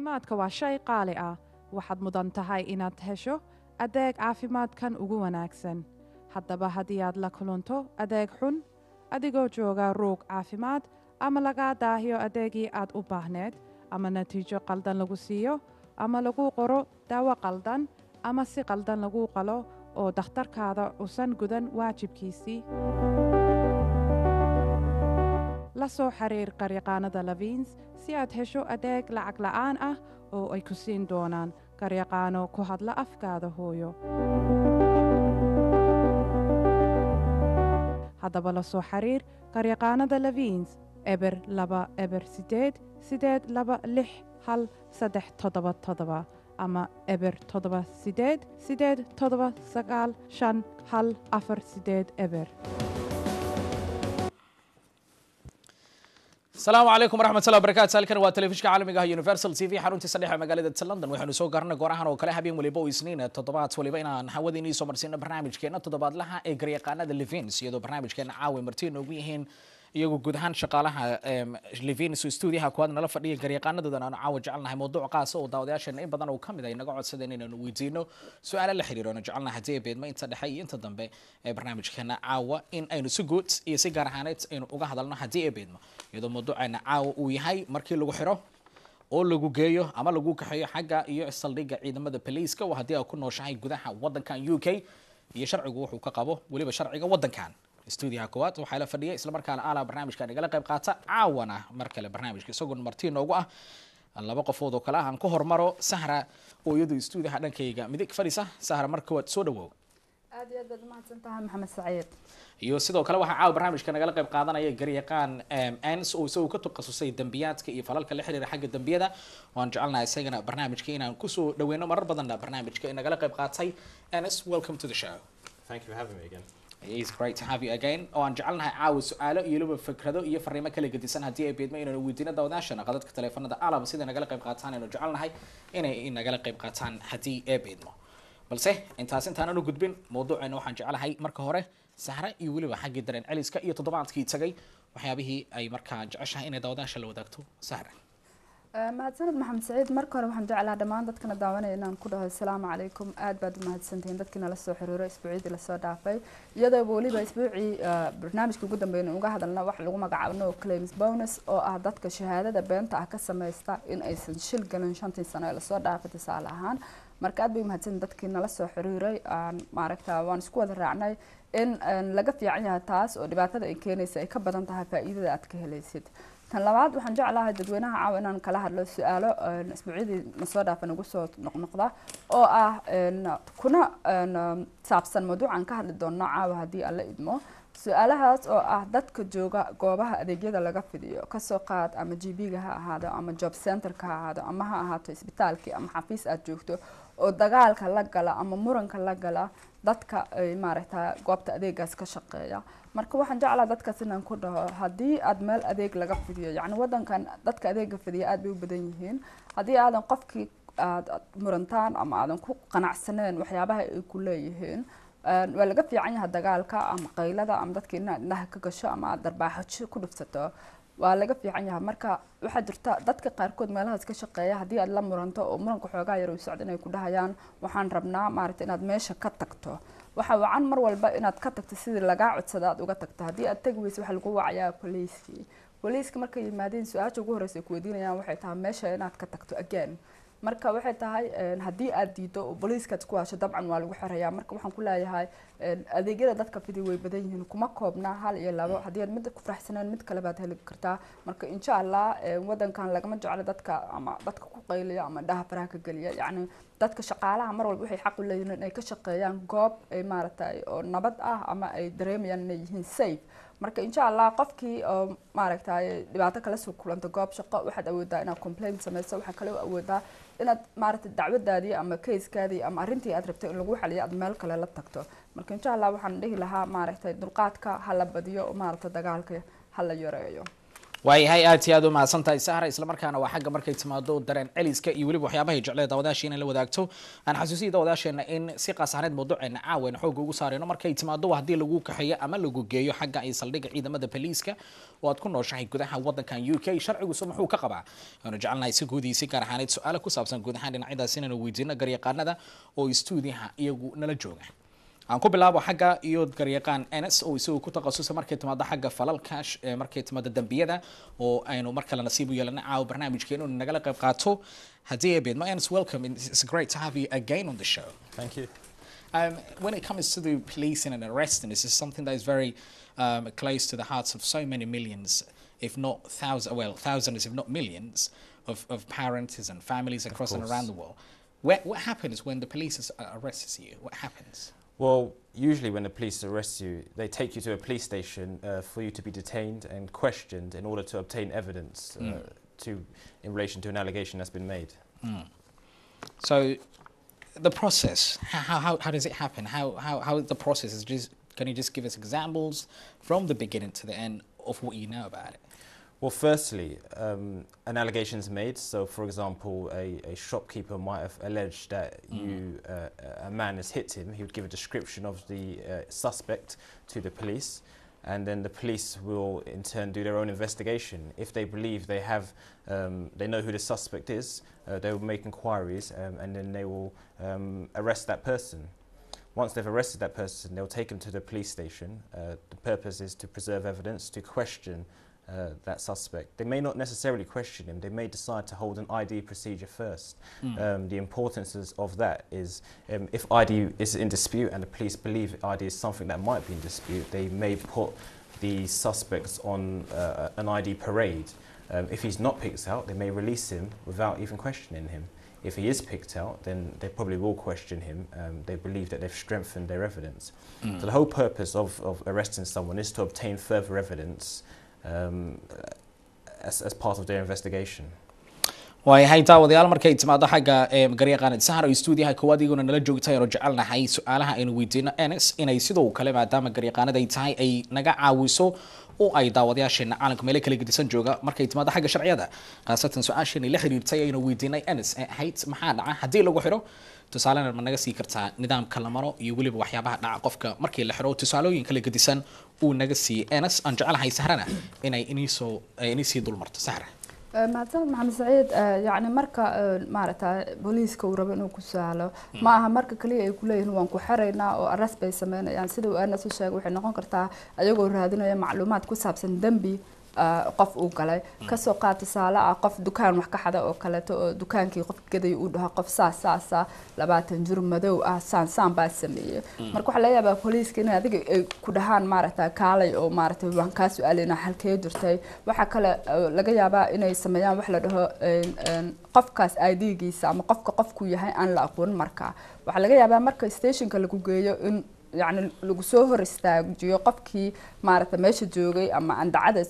caafimaadka waa shay qaali ah waxaad mudan tahay inaad hesho adeeg caafimaadkan ugu wanaagsan haddaba haddii aad la kulanto adeeg xun adigoo jooga ruug caafimaad ama lagaa daahiyo adeegii aad u baahneed ama natiijo qaldan lagu siiyo ama lagu qoro daawo qaldan ama si qaldan lagu qalo oo dhakhtarkaada usan gudan waajibkiisii la soo xiriir garyaqaanada Levenes si aad hesho adeeg lacag la'aan ah oo ay ku siin doonaan garyaqaano ku hadla afkaada hooyo haddaba la soo xiriir garyaqaanada Levenes eber 2-800-826-137 ama eber 7-8-8-9-5-1-4 السلام عليكم ورحمة الله وبركاته سالكن وتلفزيون عالمي يونيفرسال تي في حرونتي صديحة مقالة لندن وحنو سو قرنا قراهنا وكلا هبين وليبو سنين تضباط وليبينا نحوديني سو مرسينا برنامج كينا تضباط لها إجريقانا ليفينز يدو برنامج كينا عاوي مرتين وبيهن iyagu guud ahaan shaqaalaha Levenes studio-ha kuwaad nala fadhiya garyaqaanadoodan aan caawa jecelnahay mowduuc qaas oo daawadayaasheena in badan oo kamid ah inaga codsadeen inaan weydiino su'aalo la xiriiro oo jecelnahay hadii beedma inta dhexe iyo inta dambe ee barnaamijkeena caawa in aynu si guud iyo si gaar ahaaneed aynu uga hadalno hadii beedma iyadoo mowduucana caawa uu yahay markii lagu xiro oo lagu geeyo ama lagu kaxeeyo xagga iyo saldhigga ciidamada police-ka oo hadii ay ku nooshahay gudaha wadankan UK iyo sharcigu wuxuu ka qabo waliba sharciga wadankan studio-ha kuwaad waxaa la fadhiyay isla markaana aala barnaamijkan igala qayb qaata caawana mar kale barnaamijka isagoo martii noogu ah laba qofood oo kale ah aan ku hormaro Sahra oo iyadu studio-ha dhankayga midig fadhisa Sahra marka waad soo dhawow aad iyo aad mahadsantahay Maxamed Saciid iyo sidoo kale waxa caaw barnaamijkan nagala qayb qaadanaya garyaqaan ans oo soo ka takhasusay dambiyaadka iyo falalka la xiriira xagga dambiyada waan jecelnahay isagana barnaamijka inaan ku soo dhaweeno marar badan barnaamijka in nagala qayb qaatay ans welcome to the show. Thank you for having me again. It's great to have you again. oo aan jecelnahay caawa su'aalo iyo laba fikrado iyo fariimo kala gedisan hadii ay beedma inaan weydiino daawadayaashana qadadka telefoonada alaba sida nagala qayb qaataan inaan jecelnahay inay nagala qayb qaataan hadii ay beedmo balse intaan u gudbin mowduucana waxaan jecelahay marka hore Sahra iyo waliba xagga dareen celiska iyo toddobaadkii tagay waxyaabihii ay markaa jeceshahay inay daawadayaasha la wadaagto Sahra mahadsanid Maxamed Saciid marka hore waxaan jeclahay dhamaan dadkana daawanaya inaan ku dhaho assalaamu calaykum aad baad u mahadsantihiin dadkina la soo xiriiray isbuucii la soo dhaafay iyadoo waliba isbuucii barnaamijka ugu dambeeyay uga hadalna wax lagu magacaabo claims bonus oo ah dadka shahaadada beenta ah ka sameeysta in aysan shil galin 5 sano la soo dhaafay tusaale ahaan marka aad bay mahadsantihiin dadkina la soo xiriiray aan maaragtaa waan isku wada raacnay in laga fiican yahay taas oo dhibaatada ay keenaysa ay ka badan tahay faa'iidada aad ka helaysid tan labaad waxaan jeclahay dadweynaha caawa inaan kala hadlo su'aalo isbuucii ma soo dhaafan ugu soo noqnoqda oo ah kuna saabsan mawduucan ka hadli doono caawa hadii alla idmo su'aalahaas oo ah dadka jooga goobaha adeegyada laga fidiyo ka soo qaad ama GB-ga ha ahaado ama job center-ka ha ahaado ama ha ahaato isbitaalkii ama xafiis aad joogto oo dagaalka la gala ama muranka la gala dadka ay maaragtaa goobta adeegaas ka shaqeeya marka waxaan jeclahay dadkaas inaan ku dhaho hadii aad meel adeeg laga fidiyo yacni wadankan dadka adeega fidiya aad bay u badan yihiin hadii aadan qofkii aad murantaan ama aadan ku qanacsaneen waxyaabaha ay ku leeyihiin waa laga fiican yahay dagaalka ama qaylada ama dadka inaad indhaha ka gasho ama aad darbaaxo ku dhufsato waa laga fiican yahay marka waxa jirta dadka qaarkood meelahaas ka shaqeeya hadii aad la muranto oo muranka xoogaa yar u socdo inay ku dhahayaan waxaan rabnaa maaragtay inaad meesha ka tagto waxa wacan mar walba inaad ka tagto sidii laga codsado aad uga tagto hadii aad tagi weyso waxa lagu wacayaa police markay yimaadeen su'aasha ugu horeysa ku weydiinayaan waxay tahay meesha inaad ka tagto again marka waxay tahay hadii aad diido oo police-ka ku waasho dabcan waa lagu xirayaa marka waxaan ku leeyahay adeegyada dadka fidi way badan yihiin kuma koobna hal iyo labo hadii aad mid ku faraxsanaan mid kale baad heli kartaa marka insha Allah wadankan lagama jeclo dadka ama dadka ku qayliya ama dhaha faraha ka galiya yacni dadka shaqaalaha mar walba waxay xaq u leeyihiin inay ka shaqeeyaan goob ay maaragtay oo nabad ah ama ay dareemayaan inay yihiin safe marka insha Allah qofkii maaragtay dhibaato kala soo kulanta goob shaqo waxaad awoodaa inaad complaint sameyso waxa kale oo awoodaa inaad maaragtay dacwadaadii ama case-kaadii ama arrintii aad rabtay in lagu xaliyo aad meel kale la tagto marka insha Allah waxaan dhihi lahaa maaragtay dulqaadka hala badiyo oo maaragtay dagaalka hala yareeyo waayahay aad iyo aad u mahadsantahay Sahra isla markaana waa xagga markay timaado dareen celiska iyo waliba waxyaabaha jecleed daawadaashiina la wadaagto aan xasuusiyay daawadaasheena in si qasaaneed mawduuceena caawan xoog ugu saarayno markay timaado hadii lagu kaxeeyo ama lagu geeyo xagga ay saldhiga ciidamada booliiska oo aad ku nooshahay gudaha wadankan UK sharcigu muxuu ka qabaa aanu jecelnahay si guudiisi gaar ahaaneed su'aalo ku saabsan guud ahaan dhinacyadaas inaan weydiino garyaqaanada oo stuudiyaha iyagu nala jooga aan ku bilaabo xagga iyo garyaqaan NS oo isoo ku takhasusay markay timaado xagga falalka markay timaado dambiyada oo aynu mar kale nasiib u yeelana caaw barnaamijkeenu nagala qayb qaato hadii abid my NS welcome it's great to have you again on the show. Thank you. When it comes to the policing and arresting, this is something that is very close to the hearts of so many millions, if not thousands, if not millions, of parents and families across and around the world. What happens when the police arrests you? What happens? Well, usually when the police arrest you, they take you to a police station for you to be detained and questioned in order to obtain evidence in relation to an allegation that's been made. So, the process, how does it happen? How the process is just, can you just give us examples from the beginning to the end of what you know about it? Well, firstly, an allegation is made. So, for example, a shopkeeper might have alleged that a man has hit him. He would give a description of the suspect to the police, and then the police will in turn do their own investigation. If they believe they know who the suspect is, they will make inquiries, and then they will arrest that person. Once they've arrested that person, they'll take him to the police station. The purpose is to preserve evidence, to question that suspect. They may not necessarily question him, they may decide to hold an ID procedure first. The importance of that is if ID is in dispute and the police believe ID is something that might be in dispute, they may put the suspects on an ID parade. If he's not picked out, they may release him without even questioning him. If he is picked out, then they probably will question him. They believe that they've strengthened their evidence. So the whole purpose of arresting someone is to obtain further evidence as part of their investigation. waayahay daawadayaal markay timaado xagga garyaqaanada Sahra stuudiyaha koowaad iguna nala joogtay oo jecelnahay su'aalaha aynu weydiino NS inay sidoo kale maadaama garyaqaanada ay tahay ay naga caawiso oo ay daawadayaasheena caalamka meel kala gedisan jooga markay timaado xagga sharciyada qaasatan su'aasheena la xiriirtay aynu weydiinay NS hayt maxaa dhaca hadii lagu xiro tusaalena ma naga sii kartaa nidaamka la maro iyo waliba waxyaabaha dhaca qofka markii la xiro tusaalooyin kala gedisan uu naga sii NS aan jecelahay Sahrana inay inii dulmarto Sahra mahadsanid maxamed saciid yani marka maaragtay booliiska uu rabo inuu ku saalo ma aha marka kaliya ay ku leeyihiin waan ku xiraynaa oo arrest bay sameynayaan sida uu aana soo sheegay waxay noqon kartaa ayagoo raadinaya macluumaad ku saabsan dambi qof uu galay kasoo qaata saala qof dukaan wax ka xada oo kaleeto oo dukaankii qof gaday uu dhaha qof saas 20 jir madow saan baa sameeyay marka waxa la yaabaa booliiska in adiga ay ku dhahaan maaragtay kaalay oo maaragtay waan ka su'aalina halkee jirtay waxa kale laga yaabaa inay sameeyaan wax la dhaho qofkaas ID-giisa ama qofku yahay aan la aqoon marka waxa laga yaabaa marka stationka lagu geeyo in يعني lagu soo hor istaajiyo qofkii maaragtay meesha joogay ama andacada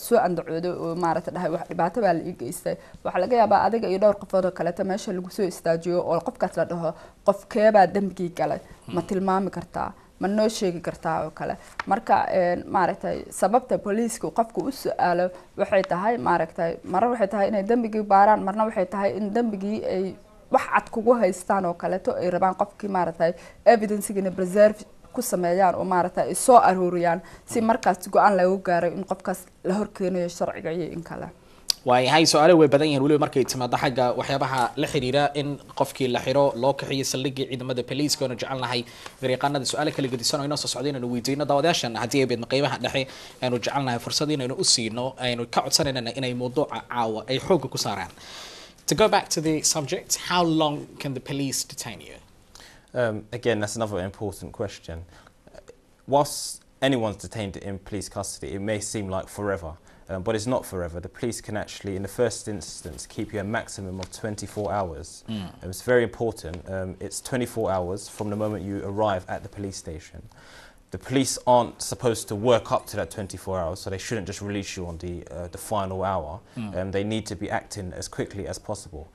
soo andacoodo oo maaragtay dhahay wax dhibaato baa la geystay waxa laga yaabaa adiga iyo dhowr qofood oo kale meesha lagu soo istaajiyo oo qofkaas la dhaho qofkeeba dambiga galay ma tilmaami kartaa ma noo sheegi kartaa oo kale marka maaragtay sababta booliisku qofku u su'aalo waxay tahay maaragtay mar waxay tahay inay dambigii baaraan marna waxay tahay in dambigii ay wax cad kugu haystaan oo kale ay rabaan qofkii maaragtay evidence-gina preserve ku sameeyaan oo maaragtay ay soo aruuriyaan si markaas go'aan lagu gaaro in qofkaas la horkeenayo sharciga iyo in kale waayahay su'aalo way badan yihiin waliba markay timaado xagga waxyaabaha la xiriira in qofkii la xiro loo kaxiyo saldhiga ciidamada booliiska oo jecelnahay garyaqaanada su'aalo kala gedisan oo inoo soo socdeen inuu weydiino daawadayaashan hadii ay beed qaybaha dhexe aanu jecelnahay fursad inaynu u siino aynu ka codsanayna inay mowduuca caawa ay xoog ku saaraan. To go back to the subject, how long can the police detain you? Again, that's another important question. Whilst anyone's detained in police custody, it may seem like forever, but it's not forever. The police can actually, in the first instance, keep you a maximum of 24 hours. It's very important. It's 24 hours from the moment you arrive at the police station. The police aren't supposed to work up to that 24 hours, so they shouldn't just release you on the final hour. They need to be acting as quickly as possible.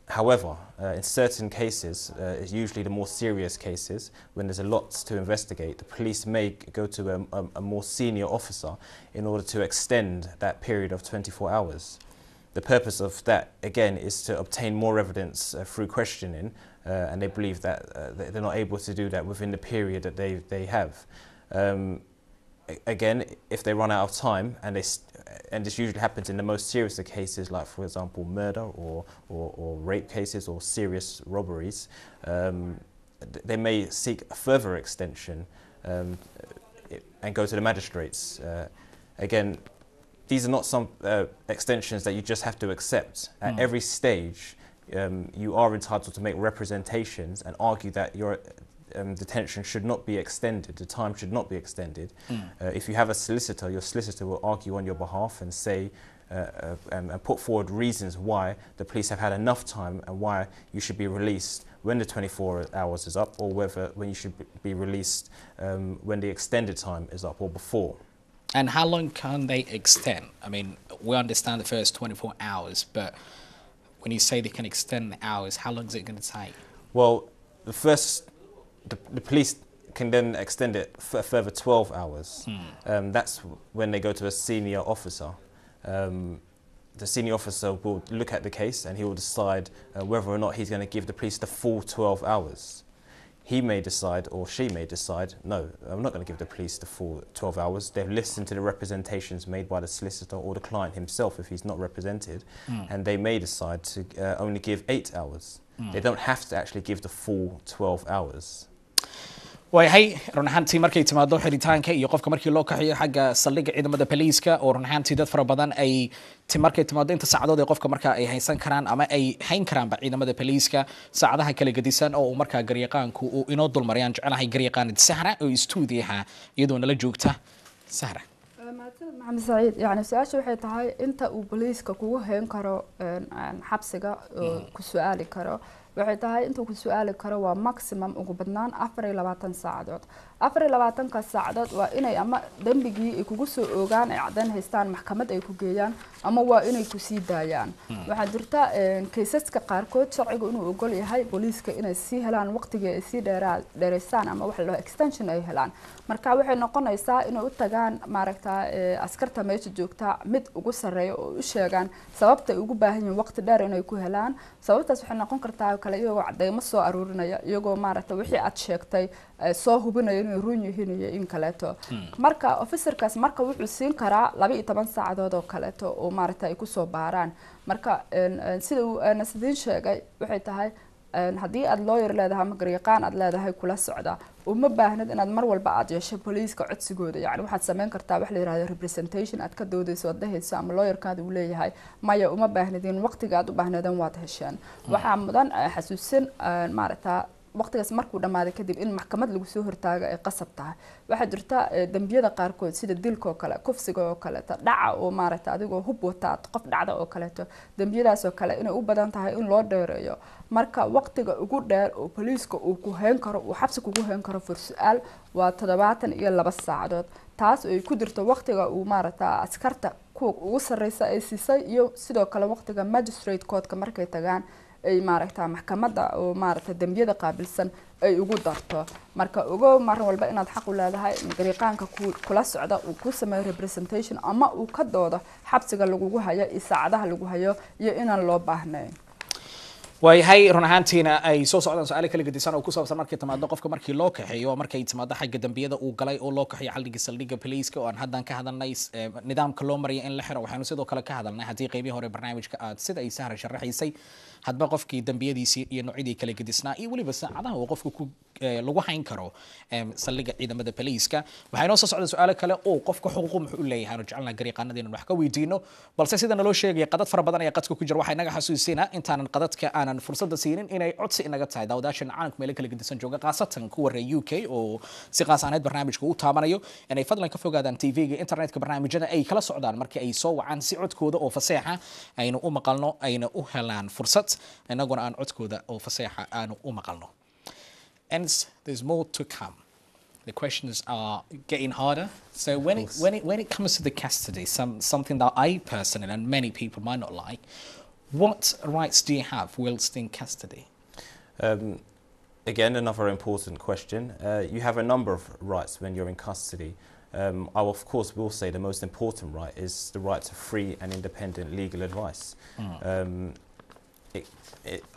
However, in certain cases, it's usually the more serious cases, when there's a lot to investigate, the police may go to a more senior officer in order to extend that period of 24 hours. The purpose of that, again, is to obtain more evidence through questioning, and they believe that they're not able to do that within the period that they have. Again, if they run out of time, and this usually happens in the most serious of cases, like for example murder or rape cases or serious robberies, they may seek a further extension and go to the magistrates. Again, these are not some extensions that you just have to accept. At every stage, you are entitled to make representations and argue that your detention should not be extended, the time should not be extended. If you have a solicitor, your solicitor will argue on your behalf and say, and put forward reasons why the police have had enough time and why you should be released when the 24 hours is up, or when you should be released when the extended time is up or before. And how long can they extend? I mean, we understand the first 24 hours, but when you say they can extend the hours, how long is it going to take? Well, the police can then extend it for a further 12 hours. That's when they go to a senior officer. The senior officer will look at the case and he will decide whether or not he's going to give the police the full 12 hours. He may decide, or she may decide, no, I'm not going to give the police the full 12 hours. They've listened to the representations made by the solicitor or the client himself if he's not represented, and they may decide to only give 8 hours. They don't have to actually give the full 12 hours. وهي رن ahaantii markay timaado xiritaanka iyo qofka markii loo kaxiyo xagga saldhigga ciidamada poliiska oo run ahaantii dad fara badan ay markay timaado inta saacadood ee qofka marka ay haysan karaan ama ay hayn karaanba ciidamada poliiska saacadaha kala gedisan oo marka garyaqaanku uu inoo dulmariyaan jecelahay garyaqaanid Sahra oo stuudiyaha iyadoo nala joogta Sahra. محمد سعيد يعني سؤال waxay tahay inta uu booliiska kugu hayn karo xabsiga ku su'aali karo waxay tahay inta ku su'aali karo waa maximum ugu badnaan 24 saacadood 24 saacadood waa inay ama dambigii ay kugu soo oogaan ay cadaan haystaan maxkamad ay ku geeyaan ama waa inay ku sii daayaan waxa jirta kaysaska qaarkood sharcigu inuu ogol yahay booliiska inay sii helaan waqtiga ay sii dheereystaan ama wax loo extension ay helaan marka waxay noqonaysaa inay u tagaan maaragta askarta meesha joogta mid ugu sareeyo oo u sheegaan sababta ay ugu baahan yihiin waqti dheer inay ku helaan sababtaas waxay noqon kartaa kale iyagoo cadeymo soo aruurinaya iyagoo maaragta wixii aad sheegtay soo hubinaya inay run yihiin iyo in kaleeto marka officerkaas marka wuxuu siin karaa 12 saacadood oo kaleeto oo maaragta ay ku soo baaraan marka sida uu Nasdin sheegay waxay tahay haddii aad lawyer leedahay ama garyaqaan aad leedahay kula socda uma baahnid inaad mar walba aad yeesho poliiska codsigooda yani waxaad sameyn kartaa wax la yiraahdo representation aad ka doodayso wadahayso ama lawyerkaada uu leeyahay maya uma baahnid in waqtiga aad u baahnadan waad hesheen waxa mudan xasuusin maaragta waqtigaas markuu dhamaaday kadib in maxkamad lagu soo hortaago ay qasab tahay waxa jirta dambiyada qaarkood sida dilka oo kale kufsiga oo kale dhaca oo maaragta adigoo hub wata qof dhacda oo kale dambiyadaas oo kale inay u badan tahay in loo dheereeyo marka waqtiga ugu dheer oo poliiska uu ku hayn karo uu xabsi kugu hayn karo fursu'aal waa 72 saacadood taas oo ay ku jirto waqtiga uu maaragta askarta kuwa ugu sareysa ay siisay iyo sidoo kale waqtiga magistrate court-ka markay tagaan ay maaragta maxkamadda oo maaragta dambiyada qaabilsan ay ugu darto marka ugu mar walba inaad xaq u leedahay garyaqaanka kula socda uu ku sameeyo representation ama uu ka doodo xabsiga lagu hayo iyo saacadaha lagu hayo iyo inaan loo baahnayn وهي رن ahaantiina ay soo socdaan su'aalo kala gedisan oo ku saabsan markii timaado qofka markii loo kaxeeyo markay timaado xagga dambiyada uu galay oo loo kaxeeyo xalliga saldhigga poliiska oo aan haddan ka hadalnay nidaamka loo mariyo in la xiro waxaanu sidoo kale ka hadalnay haddii qaybihii hore barnaamijka aad sida ay Sahra sharaxaysay hadba qofkii dambiyadiisii iyo noocyadii kala gedisnaa iyo waliba saacadaha uu qofku ku lagu hayn karo saldhigga ciidamada poliiska waxay noo soo socda su'aalo kale oo qofka xuquuq muxuu u leeyahay oo jecelna garyaqaanadina wax ka weydiino balse sida naloo sheegay qadad fara badan ayaa qadka ku jira waxay naga xasuusinaa intaanan qadadka aanan fursada siinin inay codsi inaga tahay daawadaashan caalamka meel kala gedisan jooga qaasatan kuwa reer UK oo si qaasaaneed barnaamijka u taabanayo inay fadlan ka fogaadaan TV-ga internetka barnaamijyada ay kala socdaan markii ay soo wacaan si codkooda oo fasaxa ayna u maqalno ayna u helaan fursad inaguna aan codkooda oo fasaxa aanu u maqalno. And there's more to come. The questions are getting harder. So when it comes to the custody, something that I personally and many people might not like, What rights do you have whilst in custody? Again, another important question. You have a number of rights when you're in custody. I of course will say the most important right is the right to free and independent legal advice.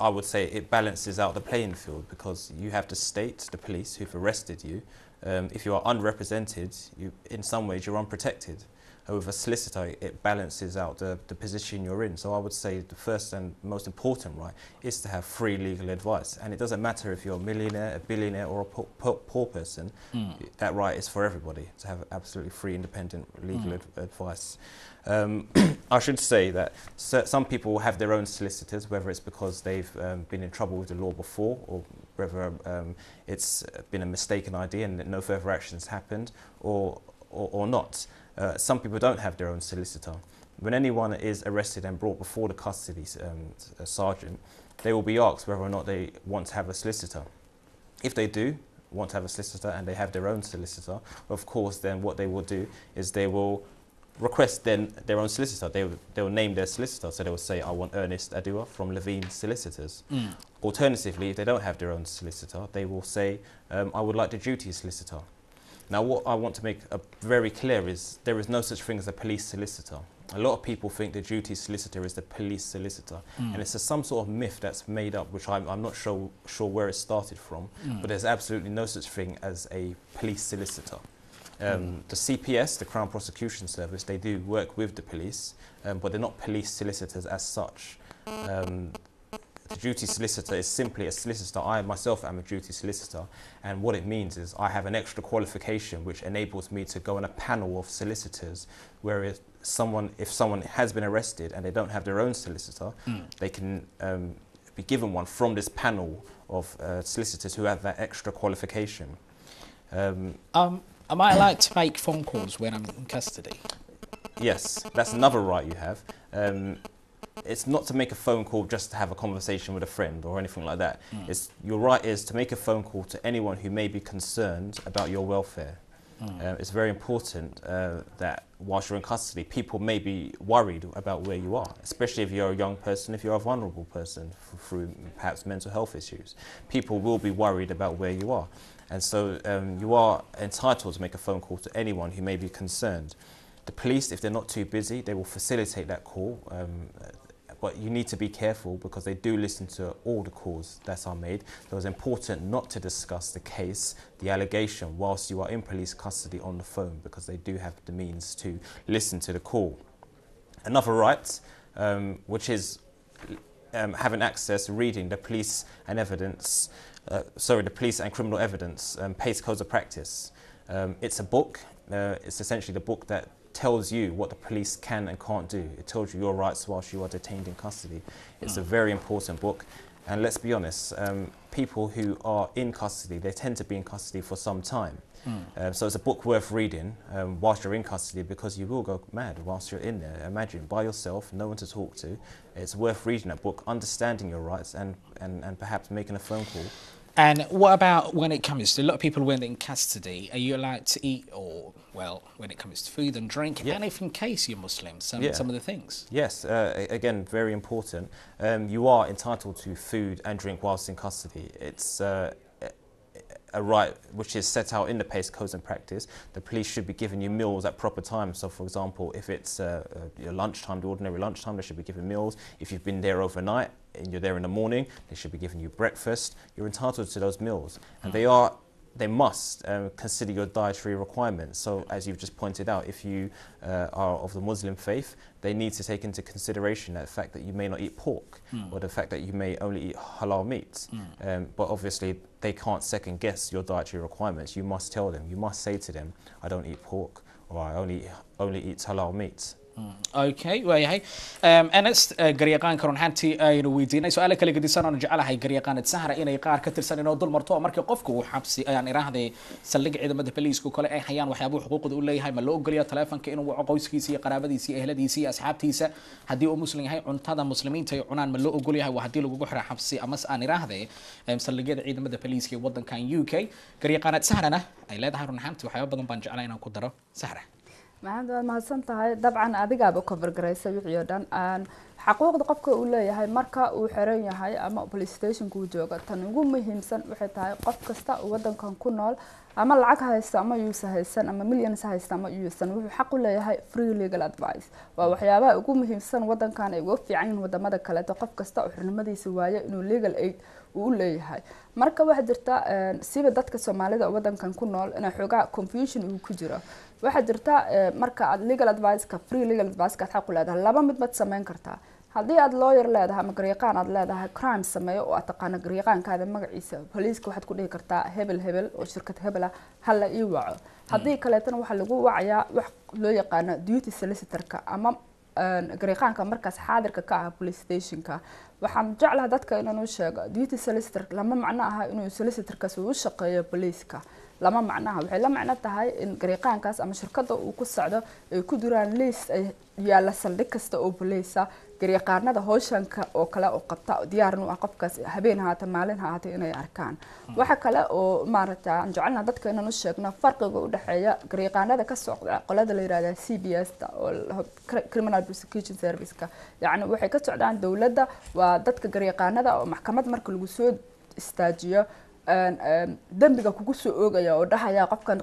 I would say it balances out the playing field because you have the state, the police, who've arrested you. If you are unrepresented, in some ways you're unprotected. With a solicitor, it balances out the position you're in. So I would say the first and most important right is to have free legal advice. And it doesn't matter if you're a millionaire, a billionaire or a poor person, that right is for everybody, to have absolutely free, independent legal advice. I should say that some people have their own solicitors, whether it's because they've been in trouble with the law before or whether it's been a mistaken idea and no further actions happened or not. Some people don't have their own solicitor. When anyone is arrested and brought before the custody sergeant, they will be asked whether or not they want to have a solicitor. If they do want to have a solicitor and they have their own solicitor, of course, then what they will do is they will request their own solicitor. They will name their solicitor. So they will say, I want Ernest Adua from Levenes Solicitors. Alternatively, if they don't have their own solicitor, they will say, I would like the duty solicitor. Now, what I want to make very clear is there is no such thing as a police solicitor. A lot of people think the duty solicitor is the police solicitor. And it's some sort of myth that's made up, which I'm not sure where it started from, but there's absolutely no such thing as a police solicitor. The CPS, the Crown Prosecution Service, they do work with the police, but they're not police solicitors as such. The duty solicitor is simply a solicitor. I myself am a duty solicitor, and what it means is I have an extra qualification which enables me to go on a panel of solicitors, where if someone has been arrested and they don't have their own solicitor, they can be given one from this panel of solicitors who have that extra qualification. Am I allowed to make phone calls when I'm in custody? Yes, that's another right you have. It's not to make a phone call just to have a conversation with a friend or anything like that. Your right is to make a phone call to anyone who may be concerned about your welfare. It's very important that whilst you're in custody, people may be worried about where you are, especially if you're a young person, if you're a vulnerable person through perhaps mental health issues. People will be worried about where you are. And so you are entitled to make a phone call to anyone who may be concerned. The police, if they're not too busy, they will facilitate that call. But you need to be careful because they do listen to all the calls that are made. So it's important not to discuss the case, the allegation, whilst you are in police custody on the phone, because they do have the means to listen to the call. Another right, which is having access, reading the police and evidence, the police and criminal evidence, PACE Codes of Practice. It's a book. It's essentially the book that tells you what the police can and can't do. It tells you your rights whilst you are detained in custody. It's a very important book. And let's be honest, people who are in custody, they tend to be in custody for some time. So it's a book worth reading whilst you're in custody, because you will go mad whilst you're in there. Imagine, by yourself, no one to talk to. It's worth reading that book, understanding your rights and perhaps making a phone call. And what about when it comes to, a lot of people when they're in custody, are you allowed to eat, or, well, when it comes to food and drink, and if in case you're Muslim, some of the things? Yes, again, very important. You are entitled to food and drink whilst in custody. It's a right which is set out in the PACE Codes and Practice. The police should be giving you meals at proper times. So, for example, if it's your lunchtime, the ordinary lunchtime, they should be giving meals. If you've been there overnight and you're there in the morning, they should be giving you breakfast. You're entitled to those meals, and they must consider your dietary requirements. So, as you've just pointed out, if you are of the Muslim faith, they need to take into consideration the fact that you may not eat pork, or the fact that you may only eat halal meat. But obviously, they can't second guess your dietary requirements. You must tell them, you must say to them, I don't eat pork, or I only eat halal meat. Okay, waayahay. Ernest, garyaqaanka run ahaantii aynu weydiinay su'aalo kala gedisan oo jecelahay garyaqaanad Sahra inay qaar ka tirsan inoo dul marto markii qofku uu xabsi ayaan iraahday saldhig ciidamada booliisku kale ay hayaan waxyaabo xuquuqda u leeyahay ma loo ogoliyo telefoonka inuu waco qoyskiisa iyo qaraabadiisa iyo eheladiisa iyo asxaabtiisa haddii uu muslim yahay cuntada muslimiinta ay cunaan ma loo ogoliyo waa haddii lagu xira xabsi ama aan iraahday saldhigyada ciidamada booliiska ee wadankan UK garyaqaanad Sahrana ay leedahay run ahaantii waxyaabo badan baan jecelahay inaan ku daro Sahra. ما هسنتها طبعا أديك أبو كفر جريسة وحيودان حقوق قفك أولى هاي مركا وحرين هاي أما بوليس ستيشن كوجوجا تنقوم مهمسن وحتى قف كستا ودن كان كنول أما العك هايستا أما يوسا هايسن أما مليون هايستا أما يوسن وحق أولى هاي free legal advice وحيابا يقوم مهمسن ودن كان يوفي عين ودا مدى كلا قف كستا وحرمدي سوايا إنه legal aid وأولى هاي مركا واحد درتا سيب دتك الصومالية ودن كان كنول أنا حقا confusion وكجرا waxaa jirta marka aad legal advice ka free legal advice ka xaq u leedahay laba mid baad sameyn kartaa hadii aad lawyer leedahay ama garyaqaan aad leedahay crime sameeyo oo aad taqaan garyaqaankaada magaciisa police waxaad ku dhihi kartaa hebel hebel oo shirkad hebel hala ii waco hadii kale tan waxa lagu wacayaa wax loo yaqaan duty solicitor ka ama garyaqaanka markaas xaadirka ka ah police station ka waxaan jeclahay dadka inuu sheego duty solicitor lama macno aha inuu solicitor kaas uu shaqeeyo police ka lama macnaha waxay la macno tahay in garyaqaankaas ama shirkadda uu ku socdo ay ku duraan list ay yaala saldhig kasta oo police garyaqaanada hawshanka oo kale oo qabta diyaar u ah qofkaas habeen haata maalin haata inay arkaan waxa kale oo maaragtaa aan jecelna dadka inaan u sheegno farqiga u dhaxeeya garyaqaanada ka socda qolada la yiraahdo CBS oo criminal prosecution service ka yaani waxay ka socdaan dawladda waa dadka garyaqaanada oo maxkamad marka lagu soo istaajiyo dambiga kugu soo oogaya oo dhahaya qofkan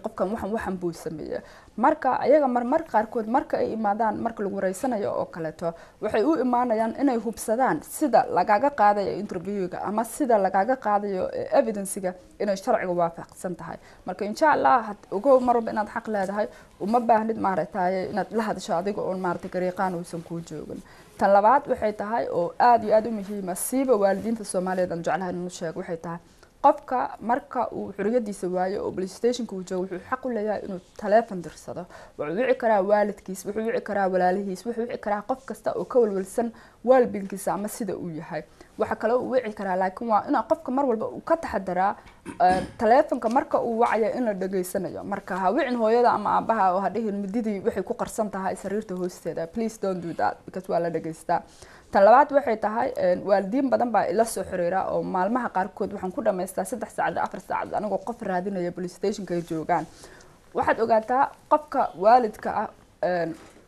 waxan buu sameeyay marka ayaga marmar qaarkood marka ay imaadaan marka lagu wareysanayo oo kaleeto waxay u imaanayaan inay hubsadaan sida lagaga qaadayo interviewga ama sida lagaga qaadayo evidence-ga inay sharciga waafaqsan tahay marka insha Allah ugu marba inaad xaq leedahay uma baahnid maaragtay inaad la hadasho adiga oo maaragtay garyaqaan uusan ku joogin tan labaad waxay tahay oo aad iyo aad u muhiim ah siiba waalidiinta Soomaaliyeed aan jeclahay inuu sheego waxay tahay qofka marka uu xuriyadiisa waayo oo police station ku joogo wuxuu xaq u leeyahay inuu telefoon dirsado wuxuu wici karaa waalidkiis wuxuu wici karaa walaalihiis wuxuu wici karaa qof kasta oo ka walwalsan waalbinkiisa ama sida uu yahay waxa kale uu wici karaa laakiin waa in qofka mar walba uu ka taxadaraa telefoonka marka uu wacayo in la dhageysanayo marka ha wicin hooyada ama aabaha oo hadhihin mididii waxay ku qarsan tahay sariirta hoosteeda please don't do that because waa la dhageystaa talabaad waxay tahay waalidiin badan baa ila soo xiriira oo maalmaha qaarkood waxaan ku dhameystaa 3 saacadood 4 saacadood anigoo qof raadinaya police station ka joogaan waxaad ogaataa qofka waalidka ah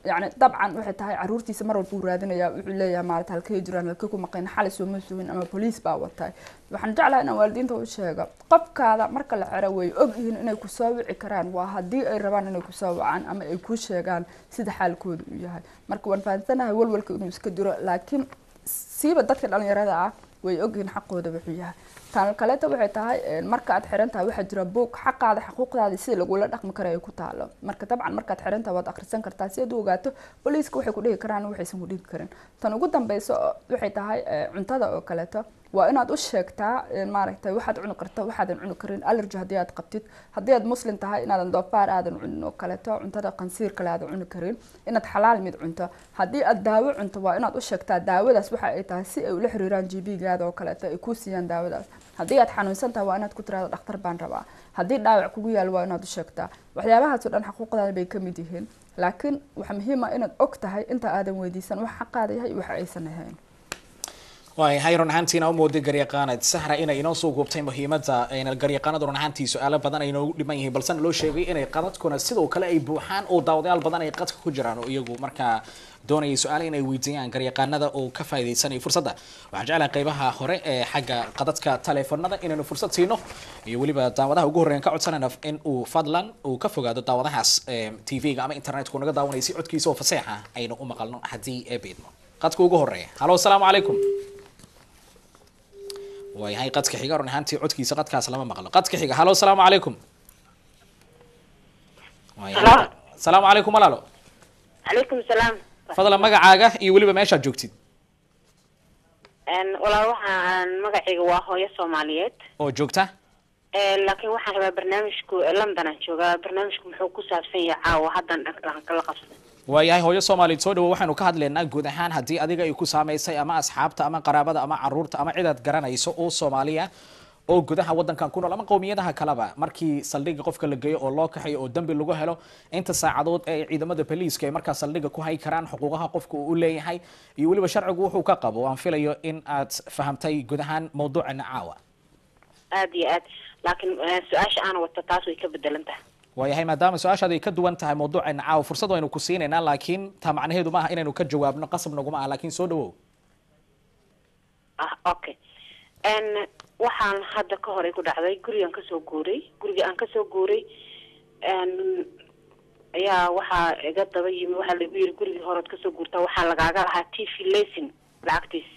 يعني طبعا waxay tahay caruurtiisa mar walba uu raadinaya wuxuu leeyahay maarta halkay jiraan halkay ku maqeen xal soo masuulin ama police baa watay waxaan jeclahay in waalidiinta u sheego qofkaada marka la xiro way og yihiin inay ku soo wici karaan waa hadii ay rabaan inay ku soo wacaan ama ay ku sheegaan sida xaalkoodu u yahay marka waan fahansanahay walwalka inuu iska diro laakiin siiba dadka dhalinyarada ah way og yihiin xaqooda wuxuu yahay tan kale waxay tahay marka aad xirantahay waxa jira book xaqaada xuquuqdaada si lagu la dhaqmi karo ay ku taalo marka tabcan marka aad xirantahay waad akhrisan kartaa si aad u ogaato booliiska waxay ku dhihi karaan waxaysan ku dhihi karin tan ugu dambayso waxay tahay cuntada oo kaleeto waa inaad u sheegtaa maaragtay waxaad cuni karto waxaadan cuni karin allergy hadii aad qabtid hadii aad muslim tahay inaadan doofaar aadan cunin oo kaleeto cuntada qansiir kale aadan cuni karin inaad xalaal mid cunto hadii aad daawo cunto waa inaad u sheegtaa daawadaas waxa ay tahay si ay u la xiriiraan GB-gaada oo kaleeto ay ku siiyaan daawadaas hadii aad xanuunsan tahay waa inaad ku tiraado dhakhtar baan rabaa hadii dhaawac kugu yaal waa inaad u sheegtaa waxyaabahaas oo dhan xuquuqdaada bay ka mid yihiin laakiin waxa muhiim ah inaad og tahay inta aadan weydiisan wax xaqaada yahay waxa aysan ahayn way hayron hantina u mooday garyaqaanad sahra inay inoo soo goobtay muhiimadda in garyaqaanadu runtii su'aalo badan ay inoo dhiman yihiin balse loo sheegay inay qadadkuna sidoo kale ay buuxaan oo daawadayaal badan ay qadka ku jiraan oo iyagu marka doonayay su'aalo inay weydiiyaan garyaqaanada oo ka faa'iideysanay fursadda waxaan jeclahay qaybaha hore ee xagga qadadka telefoonada inaynu fursad siino iyo waliba daawadaha ugu horeeyaan ka codsanayna in uu fadlan uu ka fogaado daawadahaas TV-ga ama internet-ku naga daawanaysi codkiisa oo fasax ah aynu u maqalno hadii ay beedmo qadka ugu horeeya halo assalaamu calaykum way hay qadka xiga run ahaantii codkiisa qadkaas lama maqlo qadka xiga halo assalaamu calaykum way assalaamu calaykum walaalo calaykum salaam fadlan magacaaga iyo waliba meesha aad joogtid walaa waxaan magacayga waa hooyo Soomaaliyeed oo joogta laakiin waxaan rabaa barnaamijku London aan joogaa barnaamijku muxuu ku saabsan yahay caawa hadan kala qabsan waayahay hooyo Soomaaliyeed soo dhawo waxaanu ka hadlaynaa guud ahaan hadii adiga ay ku saameysay ama asxaabta ama qaraabada ama caruurta ama ciidaad garanayso oo Soomaaliya oo gudaha wadankan ku nool ama qowmiyadaha kaleba markii saldhiga qofka la geeyo oo loo kaxeeyo oo dambi lagu helo inta saacadood ee ciidamada poliiska ay markaa saldhiga ku hay karaan xuquuqaha qofka uu leeyahay iyo waliba sharcigu wuxuu ka qabo aan filayo in aad fahamtay guud ahaan mowduucana caawa aad iyo aad laakiin su'aasha aan wato taas way ka bedelantahay waayahay maadaama su-aashaada ay ka duwan tahay mawduuceena caawa fursad waynu ku siinaynaa laakiin taa macnaheedu maaha inaynu ka jawaabno qasab naguma ah laakiin soo dhawow okay waxaan hadda ka hor ku dhacday gurigaan kasoo guuray guriga aan kasoo guuray ayaa waxaa iga daba yimi waxaa lagu yiri gurigii horeod kasoo guurtaa waxaa lagaaga lahaa TV Levenes lacagtiis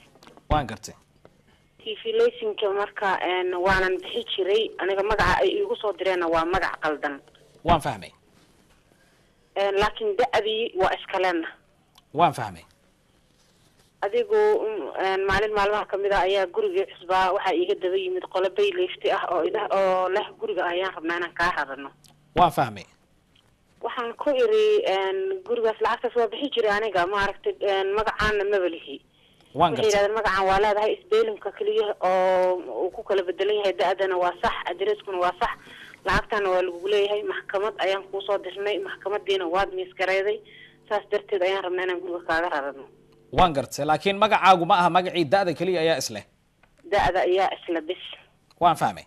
waan gartay TV Leveneska marka waanan bixi jiray aniga magaca ay igu soo direen waa magac qaldan waan fahmay laakiin da'dii waa iskaleena waan fahmay adigu maalin maalmaha kamid ah ayaa guriga cusbaa waxaa iiga daba yimid qolo bayleyfti ah oo leh guriga ayaan rabnaa inaan kaa radano waan fahmay waxaan ku iri gurigaas lacagtaas waa bixi jiray aniga ma aragtay magacaana maba lihi waan gartay magacan waa leedahay isbeelimka kaliya oo uu ku kala bedelan yahay da'dana waa sax adreskuna waa sax lacagtana waa lagu leeyahay maxkamad ayaan kuu soo dirnay maxkamadiina waad miiskareeday saas darteed ayaan rabnaa inaan guriga kaaga radano waan gartay laakiin magacaagu ma aha magacii da'da kaliya ayaa isleh da'da ayaa isla bis waan fahmay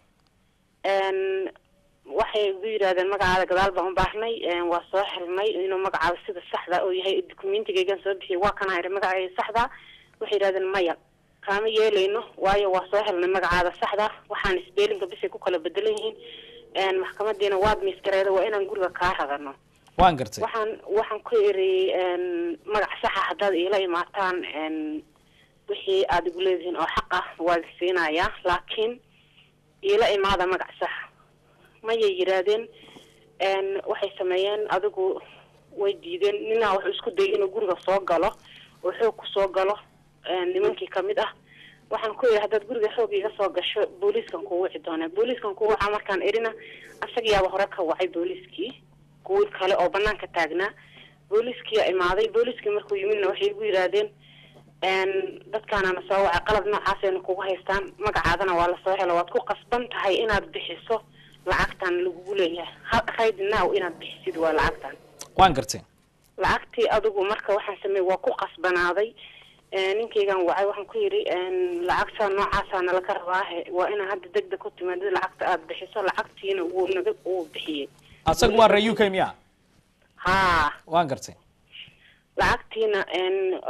waxay ugu yiraahdeen magacaada gadaal baan u baahnay waa soo xirnay inuu magacaada sida saxda oo yahay documentigaygan soo bixiyay waa kana hayr magacayga saxda waxay yiraahdeen maya kaama yeelayno waayo waa soo xirnay magacaada saxda waxaan isbeelinka bisay ku kala bedelan yihiin maxkamadiina waad miiskareeda waa inaan guriga kaa radano waan gartay waxaan ku iri magac saxa haddaad iila imaataan wixii aad igu leedihiin oo xaq ah waad siinayaa laakiin iila imaada magac sax mayay yiraahdeen waxay sameeyeen adigu way diideen ninaa wuxuu isku dayay inuu guriga soo galo oo xoog ku soo galo nimankii kamid ah waxaan ku iri haddaad guriga xoog iga soo gasho booliiskan ku wici doonaa booliiskan ku waca markaan irina asagiyaaba hore ka wacay booliiskii kuwi kale oo banaanka taagnaa booliiskii imaaday booliiskii markuu yimidna waxay ugu yiraahdeen dadkaanana soo wacay qalab noocaasayna kugu haystaan magacaadana waa lasoo helo waad ku qasban tahay inaad bixiso lacagtan lagugu leeyahay right now inaad bixisid waa lacagtan waan gartay lacagtii adigu marka waxaan sameeyay waa ku qasbanaaday ninkaygan wacay waxaan ku yiri lacagta noocaasana laga rabaa waa inaan hadda degdeg ku timaado lacagta aad bixiso lacagtiina uu bixiyay asagu waa reer UK miya ha waan gartay lacagtiina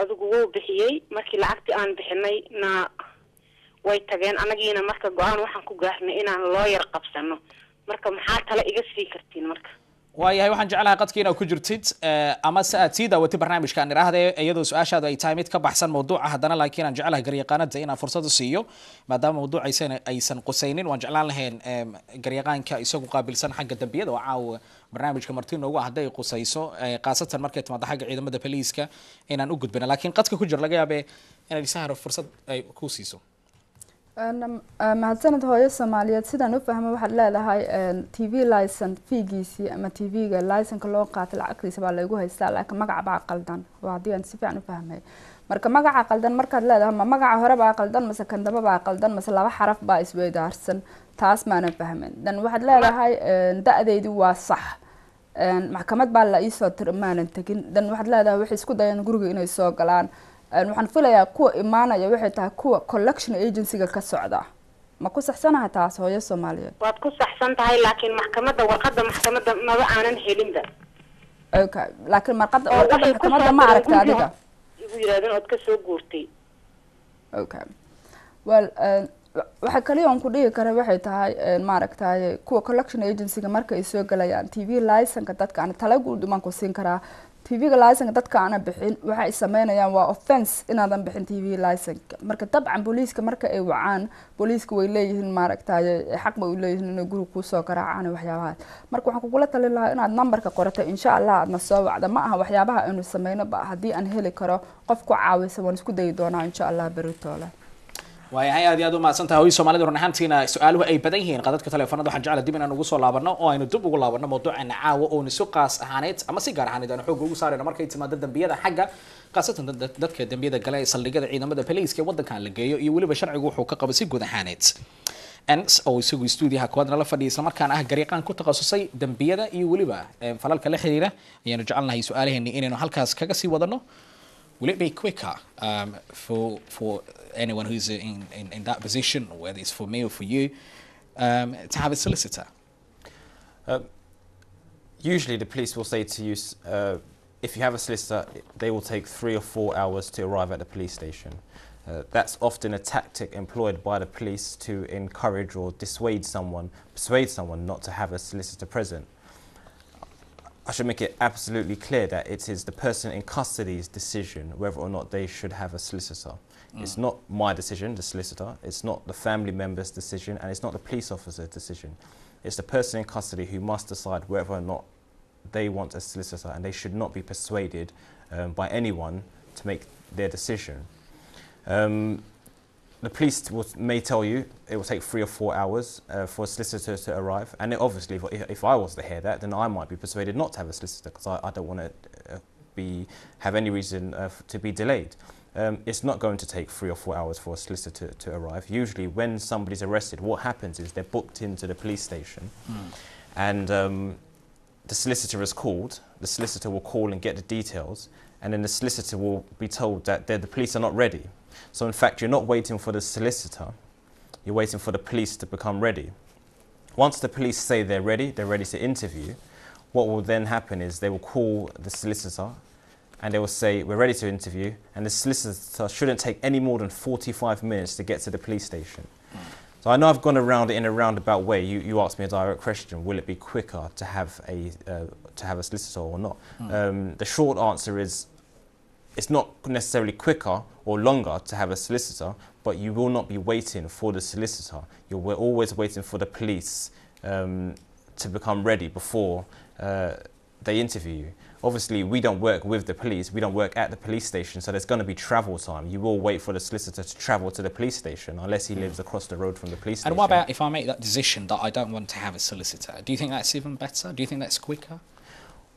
adigu wuu bixiyay markii lacagtii aan bixinay na way tageen anagiina marka go'aan waxaan ku gaarnay inaan lawyer qabsano marka maxaa tala iga sii kartiin marka waayahay waxaan jeclahay qadkiina ku jirtid ama se aad sii daawatay barnaamijkan iraahday iyadoo su-aashaadu ay tahay mid ka baxsan mawduuca haddana laakiin aan jeclahay garyaqaanada inaan fursad u siiyo maadaama mawduucaysan aysan qusaynin waan jeclaan lahayn garyaqaanka isagu qaabilsan xagga dambiyada oo caawa barnaamijka marti noogu ah hadday qusayso khaasatan markay timaado xagga ciidamada boliiska inaan u gudbina laakiin qadka ku jir laga yaabee inay sahar fursad ay ku siiso mahadsanid hooyo Soomaaliyeed sidaan u fahmay waxaad leedahay TV license fiigiisi ama TV-ga license loo qaato lacagtiisa baa lagu haystaa laakiin magaca baa qaldan waa hadii aan si fiican u fahmay marka magaca qaldan markaad leedahay ma magaca hore baa qaldan mise kan daba baa qaldan mise laba xaraf baa isweydaarsan taas maana fahmin dan waxaad leedahay da'daydu waa sax maxkamad baa la ii soo tirmaanan tagin dan waxaad leedahay waxay isku dayeen guriga inay soo galaan waxaan filayaa kuwa imaanaya waxay tahay kuwa collection agency-ga ka socda ma ku saxsanahay taas hooyo Soomaaliyeed waad ku saxsan tahay laakiin maxkamadda warqadda maxkamadda maba aanan helinba okay laakiin warqadda maxkamadda ma aragtay adiga igu yiraahdeen ood ka soo guurtay okay well waxa kaliya aan ku dhigi karaa waxay tahay maaragtay kuwa collection agency-ga marka ay soo galayaan TV license-ka dadka aan tala guud iman ku siin karaa TV-ga license dadka aan bixin waxa ay sameynayaan waa offense inaadan bixin TV license marka dabcan booliiska marka ay wacaan booliiska way leeyihiin maaragtay xaq bay u leeyihiin inay guriga ku soo garaacaan waxyaabaha marka waxaan kugula talin lahaa inaad numberka qorato insha Allah aadna soo wacdo ma aha waxyaabaha aanu sameeyno ba hadii aan heli karo qof ku caawisa waan isku dayi doonaa insha Allah beritoole waayahay aad iyo aad u mahadsantahay hooyo Soomaalida run ahaantiina su'aaluhu ay badan yihiin qadadka telefoonada waxaan jeclahay dib inaan ugu soo laabano oo aynu dib ugu laabano mawduucana caawa oo nisu qaas ahaaneed ama si gaar ahaaneed aan xoog ugu saarayno markay timaado dambiyada xagga qaasatan dadka dambiyada gala ee saldhigyada ciidamada boliiska waddankan la geeyo iyo waliba sharcigu wuxuu ka qabo si guud ahaaneed oo isagu stuudiyaha koowaadna la fadhiya isla markaana ah garyaqaan ku takhasusay dambiyada iyo waliba falalka la xiriira ayaanu jecelnahay su'aalaheeni inaynu halkaas kaga sii wadano. Will it be quicker for anyone who's in that position, whether it's for me or for you, to have a solicitor? Usually the police will say to you, if you have a solicitor, they will take 3 or 4 hours to arrive at the police station. That's often a tactic employed by the police to encourage or persuade someone not to have a solicitor present. I should make it absolutely clear that it is the person in custody's decision whether or not they should have a solicitor. It's not my decision, the solicitor, it's not the family member's decision, and it's not the police officer's decision. It's the person in custody who must decide whether or not they want a solicitor, and they should not be persuaded by anyone to make their decision. The police may tell you it will take 3 or 4 hours for a solicitor to arrive, and obviously if I was to hear that, then I might be persuaded not to have a solicitor, because I don't want to have any reason to be delayed. It's not going to take 3 or 4 hours for a solicitor to arrive. Usually when somebody's arrested, what happens is they're booked into the police station, and the solicitor is called. The solicitor will call and get the details, and then the solicitor will be told that the police are not ready. So in fact, you're not waiting for the solicitor, you're waiting for the police to become ready. Once the police say they're ready to interview, what will then happen is they will call the solicitor and they will say, we're ready to interview, and the solicitor shouldn't take any more than 45 minutes to get to the police station. So I know I've gone around it in a roundabout way. You asked me a direct question, will it be quicker to have a solicitor or not? The short answer is, it's not necessarily quicker or longer to have a solicitor, but you will not be waiting for the solicitor. We're always waiting for the police to become ready before they interview you. Obviously, we don't work with the police, we don't work at the police station, so there's going to be travel time. You will wait for the solicitor to travel to the police station, unless he lives across the road from the police station. And what about if I make that decision that I don't want to have a solicitor? Do you think that's even better? Do you think that's quicker?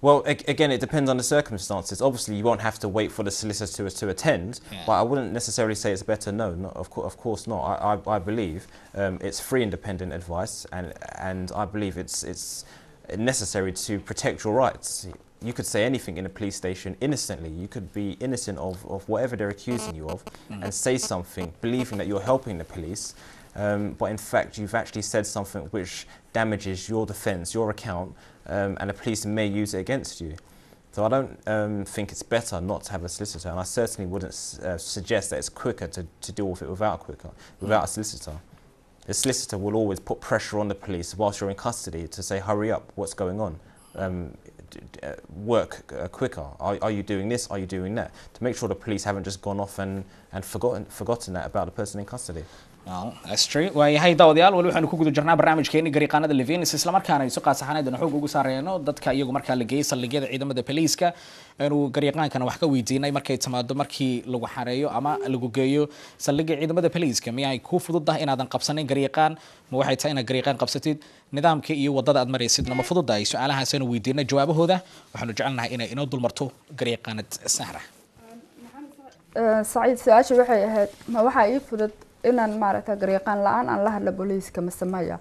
Well, again, it depends on the circumstances. Obviously, you won't have to wait for the solicitor to attend, but I wouldn't necessarily say it's better. No, of course not. I believe it's free independent advice, and I believe it's necessary to protect your rights. You could say anything in a police station innocently. You could be innocent of whatever they're accusing you of and say something believing that you're helping the police, but in fact you've actually said something which damages your defence, your account, and the police may use it against you. So I don't think it's better not to have a solicitor, and I certainly wouldn't suggest that it's quicker to deal with it without a solicitor. The solicitor will always put pressure on the police whilst you're in custody to say, hurry up, what's going on? Work quicker. Are you doing this? Are you doing that? To make sure the police haven't just gone off and forgotten that about the person in custody. No, that's true. وهي داوديال wali waxaanu ku guda jirnaa barnaamijkeeni gariiqaanada Levenes isla markaana isu qaasaxanaydna xoog ugu saareyno dadka iyagu markaa la geeyay saldhigyada ciidamada poliiska inuu gariiqaankana wax ka weydiinay markay timaado markii lagu xareeyo ama lagu geeyo saldhiga ciidamada poliiska miyay ku fududahay inaadan qabsanin gariiqaan ma waxay tahay inaad gariiqaan qabsatid nidaamka iyo wadada aad maraysid ma fududahay su'aalahaas aynu weydiinay jawaabahooda waxaanu jecelnahay inay inoo dulmarto gariiqaanad Sahra Saciid su'aasha waxay ahayd ma waxa ii fudud inaan maaragtay gariiqaan la'aan aan la hadla booliiska masamaya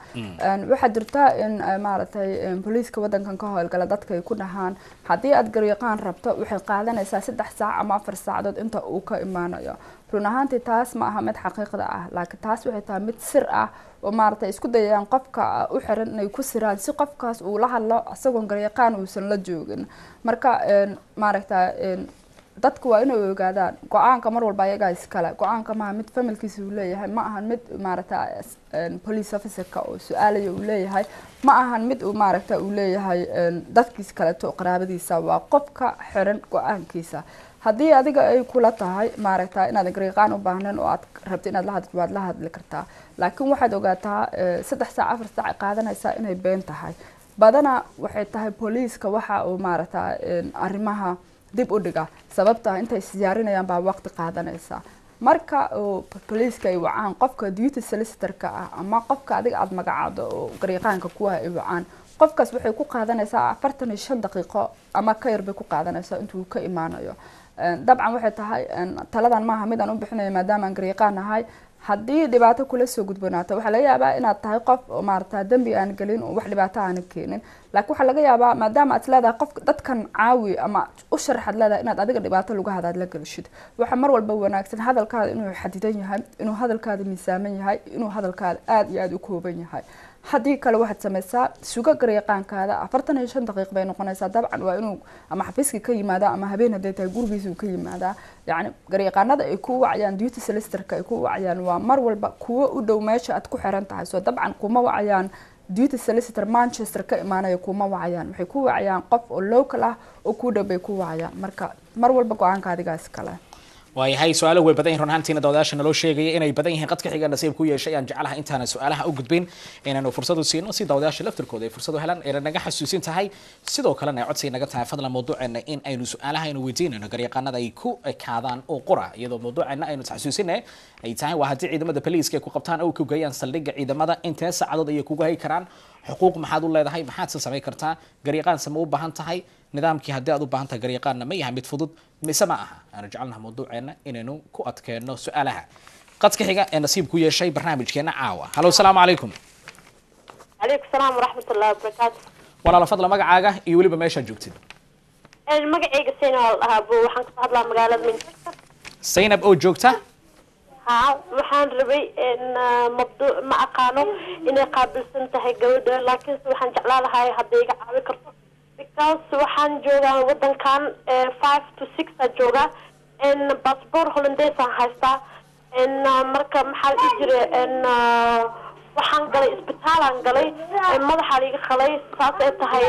waxa jirta in maaragtay booliiska wadankan ka howlgala dadka ay ku dhahaan hadii aad gariiqaan rabto waxay qaadanaysaa 3 saac ama 4 saacadood inta uu ka imaanayo run ahaantii taas ma aha mid xaqiiqda ah laakiin taas waxay tahay mid sir ah oo maaragtay isku dayayaan qofka u xiran inay ku siraan si qofkaas uu la hadlo asagoo gariiqaan uusan la joogin marka maaragtay dadku waa inay ogaadaan go'aanka mar walba ayaga iskala go'aanka ma mid familkiisa uu leeyahay ma ahan mid maaragtay police officer-ka oo su'aalayo uu leeyahay ma ahan mid uu maaragtay uu leeyahay dadkiisa kale to qaraabadiisa waa qofka xiran go'aankiisa hadii adiga ay kula tahay maaragtay inaad gariiqaan u baahnaan oo aad rabto inaad la hadli kartaa laakiin waxaad ogaataa 3 saac 4 saac qaadanaysa inay been tahay badana waxay tahay police-ka waxa uu maaragtay arrimaha dib u dhiga sababta inta isiyaarinayaan baa waqti qaadanaysa marka police-ka ay wacaan qofka duty solicitor-ka ah ama qofka adiga aad magacaado oo gariiqaanka ku ay wacaan qofkaas waxay ku qaadanaysaa 45 daqiiqo ama ka yar bay ku qaadanaysaa intuu ka imaanayo dabcan waxay tahay taladan maaha mid aan u bixinayo maadaama aan gariiqaan ahay hadii dhibaato kula soo gudbonaato waxa laga yaabaa inaad tahay qof maaragtay dambi aan galin oo wax dhibaato aan keenin laakiin waxa laga yaabaa maadaama aad leedahay qof dadkan caawi ama u sharaxad leedahay inaad adiga dhibaato lagu hadaad la galshid waxa mar walba wanaagsan hadalkaada inuu xadidan yahay inuu hadalkaada miisaaman yahay inuu hadalkaada aad iyo aad u kooban yahay haddii kale waxaad samaysaa suga garyaqaankaada 45 daqiiq bay noqonaysaa dabcan waa inuu ama xafiiska ka yimaada ama habeen haday tahay gurigiisa ka yimaada yani garyaqaanada ay ku wacayaan duty solicitorka ay ku wacayaan waa mar walba kuwa u dhow meesha aad ku xiran tahay soo dabcan kuma wacayaan duty solicitor Manchester ka imaanaya kuma wacayaan waxay ku wacayaan qof oo local ah oo ku dhow bay ku wacayaan marka mar walba go'aanka adigaas kale waayahay su'aalo way badan yihiin runtiina dawadaasha naloo sheegay inay badan yihiin qadka xiga nasiib ku yeeshay aan jecelahay intaana su'aalaha u gudbin inaanu fursad u siino si dawadaasha laftirkooda ay fursad u helaan ee naga xasuusin tahay sidoo kale ay codsi naga tahay fadlan mawduuceena in aynu su'aalaha aynu weydiinayno garyaqaanada ay ku kaadaan oo qora iyadoo mawduuceena aynu xasuusinay ay tahay waa haddii ciidamada poliiska ku qabtaan oo ku geeyaan saldhigga ciidamada intee saacadood ay kugu hay karaan xuquuq maxaad u leedahay maxaad sameey kartaa garyaqaan sama u baahan tahay nidaamkii haddii aad u baahan tahay garyaqaanna ma yahay mid fudud mise ma aha aan jecelnahay mawduuceena inaynu ku adkeeno su'aalaha qadka xiga ee nasiib ku yeeshay barnaamijkeena caawa halo assalaamu calaykum calaykum salaam waraxmatullahi wabarakaatu walaala fadla magacaaga iyo weliba meeshaad joogtid magacayga Zainab ahabo waxaan ka hadlaa magaalada Manchester Zainab oo joogta waxaan rabay in mabduuc ma aqaano inay qaabilsan tahay gabadha laakiin waxaan jeclaan lahaa haddii iga caawi karto because waxaan joogaa wadankan 5 to 6 jooga in passport Hollandees aan haystaa in marka maxaa la jiray in waxaan galay isbitaalaan galay madaxa iga khalay saas ay tahay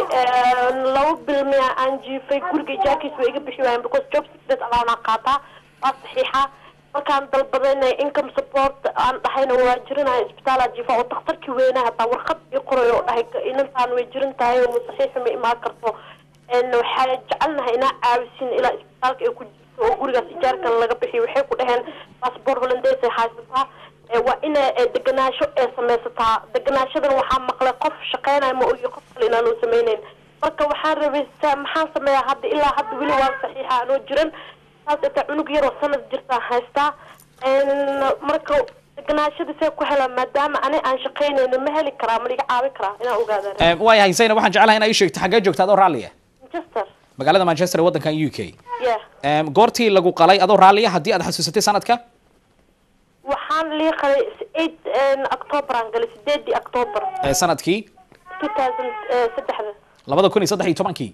labo bil ma aan jiifay guriga jaakiis way iga bixi waayeen because job secret alaana qaataa waa saxiixa markaan dalbaday income support aan dhahayna waa jirinaa isbitaal jiifa oo dhakhtarkii weynaa hataa warqad ii qoray oo dhahay inantaan way jirin tahay oo saxiix ma imaan karto waxaa jecelnahay inaa caawisin ilaa isbitaalka ay ku jirto oo gurigaas ijaarka laga bixiyo waxay ku dhaheen passport Hollandees ay haysataa waa in deganaasho ay samaysataa deganaashadan waxaa maqlay qof shaqeynaya ma ogi qof kale inaan loo samaynayn marka waxaan rabay maxaan sameeyaa hadda ilaa hadda weli waa saxiixa anoo jiran saas inta cunug yar oo sanad jirta haystaa marka deganaashada see ku hela maadaama ani aan shaqeynayno ma heli karaa ma iga caawi karaa inaan ogaadaan waayahay Zainab waxaan jecelahay in ay sheegto xagee joogta adoo raalliya Manchester magaalada Manchester ee wadankan UK yeah goortii lagu qalay adoo raalliya haddii aad xasuusatay sanadka waxaan lii qalay 8 October aan galay 8 October sanadkii 2003 2013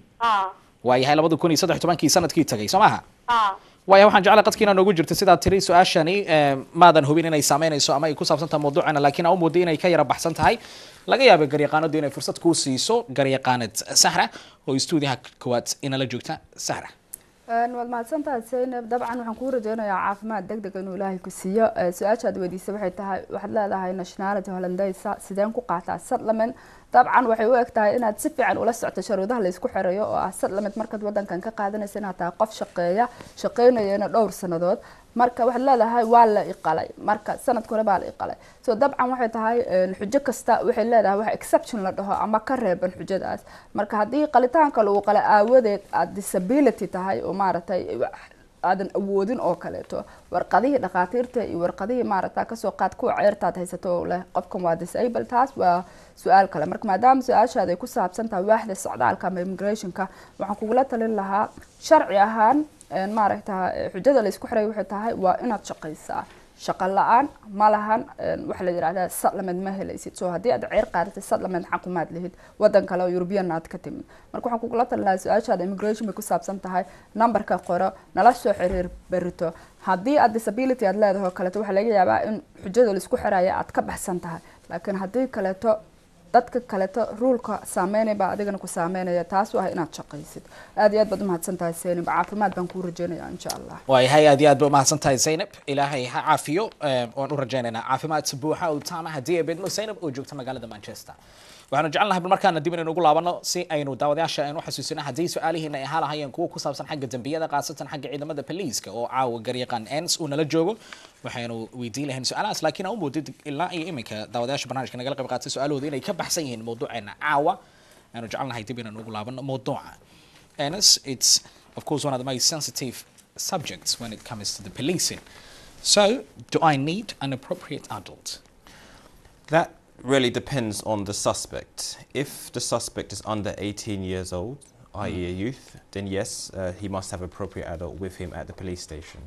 waayahay 2013 sanadkii tagay soo maaha waayahay waxaan jecelahay qadkiina noogu jirto sidaad tiri su-aashani maadan hubin inay saameynayso ama ay ku saabsan tahay mawduucana laakiin aan u mooday inay ka yara baxsan tahay laga yaabay garyaqaanadu inay fursad kuu siiso garyaqaanad Sahra oo istuudiyaha koowaad inala joogta Sahra waad mahadsantahay Zainab dabcan waxaan kuu rajaynayaa caafimaad degdeg inuu Ilaahay ku siiyo su-aashaad weydiisay waxay tahay waxaad leedahay nationality Hollandees sideen ku qaataa settlement dabcan waxay u egtahay inaad si fiican ula socoto sharuudaha la isku xirayo oo ah settlement markaad wadankan ka qaadanayso inaad tahay qof shaqeynayana dhowr sanadood marka waxaad leedahay waa la iqalay marka sanadka hore baa la iqalay soo dabcan waxay tahay xujo kasta waxay leedahay wax exception la dhaho ama ka reeban xujadaas marka haddii qalitaanka lagu qalay aawadeed aad disability tahay oo maaragtay aadan awoodin oo kaleeto warqadihii dhaqaatiirta iyo warqadihii maaragta kasoo qaad kuwa ceertaad haysato oo leh qofkan waa disable taas waa su-aal kale marka maadaama su-aashaada ay ku saabsan tahay waaxda socdaalka ama immigrationka waxaan kugula talin lahaa sharci ahaan maaragta xujada la isku xiray waxay tahay waa inaad shaqaysaa shaqo la-aan ma lahan waxa la yiraahdaa settlement ma helaysid soo haddii aad ceer qaadatay settlement xakumaad lehid wadan kale oo European aad ka timid marka waxaan kugula talin lahaa su-aashaada immigration bay ku saabsan tahay numberka qoro nala soo xiriir berito haddii aad disability aad leedahay oo kaleeto waxaa laga yaabaa in xujada la isku xirayo aad ka baxsan tahay laakiin haddii kaleeto dadka kaleeto ruulka saameynaya baa adigana ku saameynaya taas waa inaad shaqaysid aad iyo aad baad umahadsan tahay Zainab caafimaad baan kuu rajaynayaa insha Allah waayahay aad iyo aad baad umahadsan tahay Zainab ilaahay ha caafiyo waan u rajaynaynaa caafimaad buuxa oo taama haddii ay bedno Zainab oo joogta magaalada Manchester waxaanu jecelnahay markaana dib inaynu ugu laabano si aynu daawadayaasha aynu xasuusino haddii su-aalihiina ay ahaalahaayeen kuwa ku saabsan xagga dambiyada qaasatan xagga ciidamada poliiska oo caawa garyaqaan ens uu nala joogo waxaynu weydiin lahayn su-aalahaas laakiin aan u moodid ilaa iyo iminka daawadayaasha barnaamijka nagala qayb qaatay su-aalahooda inay ka baxsan yihiin mawduuceena caawa aynu jecelnahay dib inaynu ugu laabano mawduuca ens it's of course one of the most sensitive subjects when it comes to the policing so do I need an appropriate adult? That really depends on the suspect. If the suspect is under 18 years old, i.e. a youth, then yes, he must have appropriate adult with him at the police station.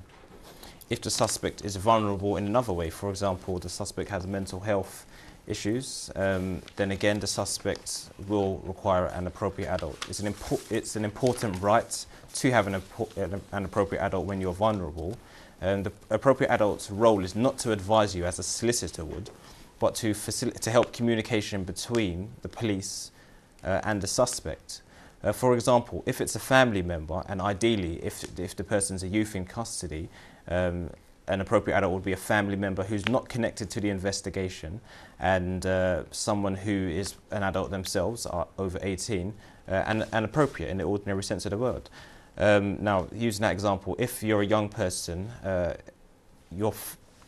If the suspect is vulnerable in another way, for example, the suspect has mental health issues, then again the suspect will require an appropriate adult. It's an important right to have an appropriate adult when you're vulnerable. And the appropriate adult's role is not to advise you as a solicitor would, but to help communication between the police and the suspect. For example, if it's a family member, and ideally if the person's a youth in custody, an appropriate adult would be a family member who's not connected to the investigation, and someone who is an adult themselves, are over 18, and appropriate in the ordinary sense of the word. Now, using that example, if you're a young person, your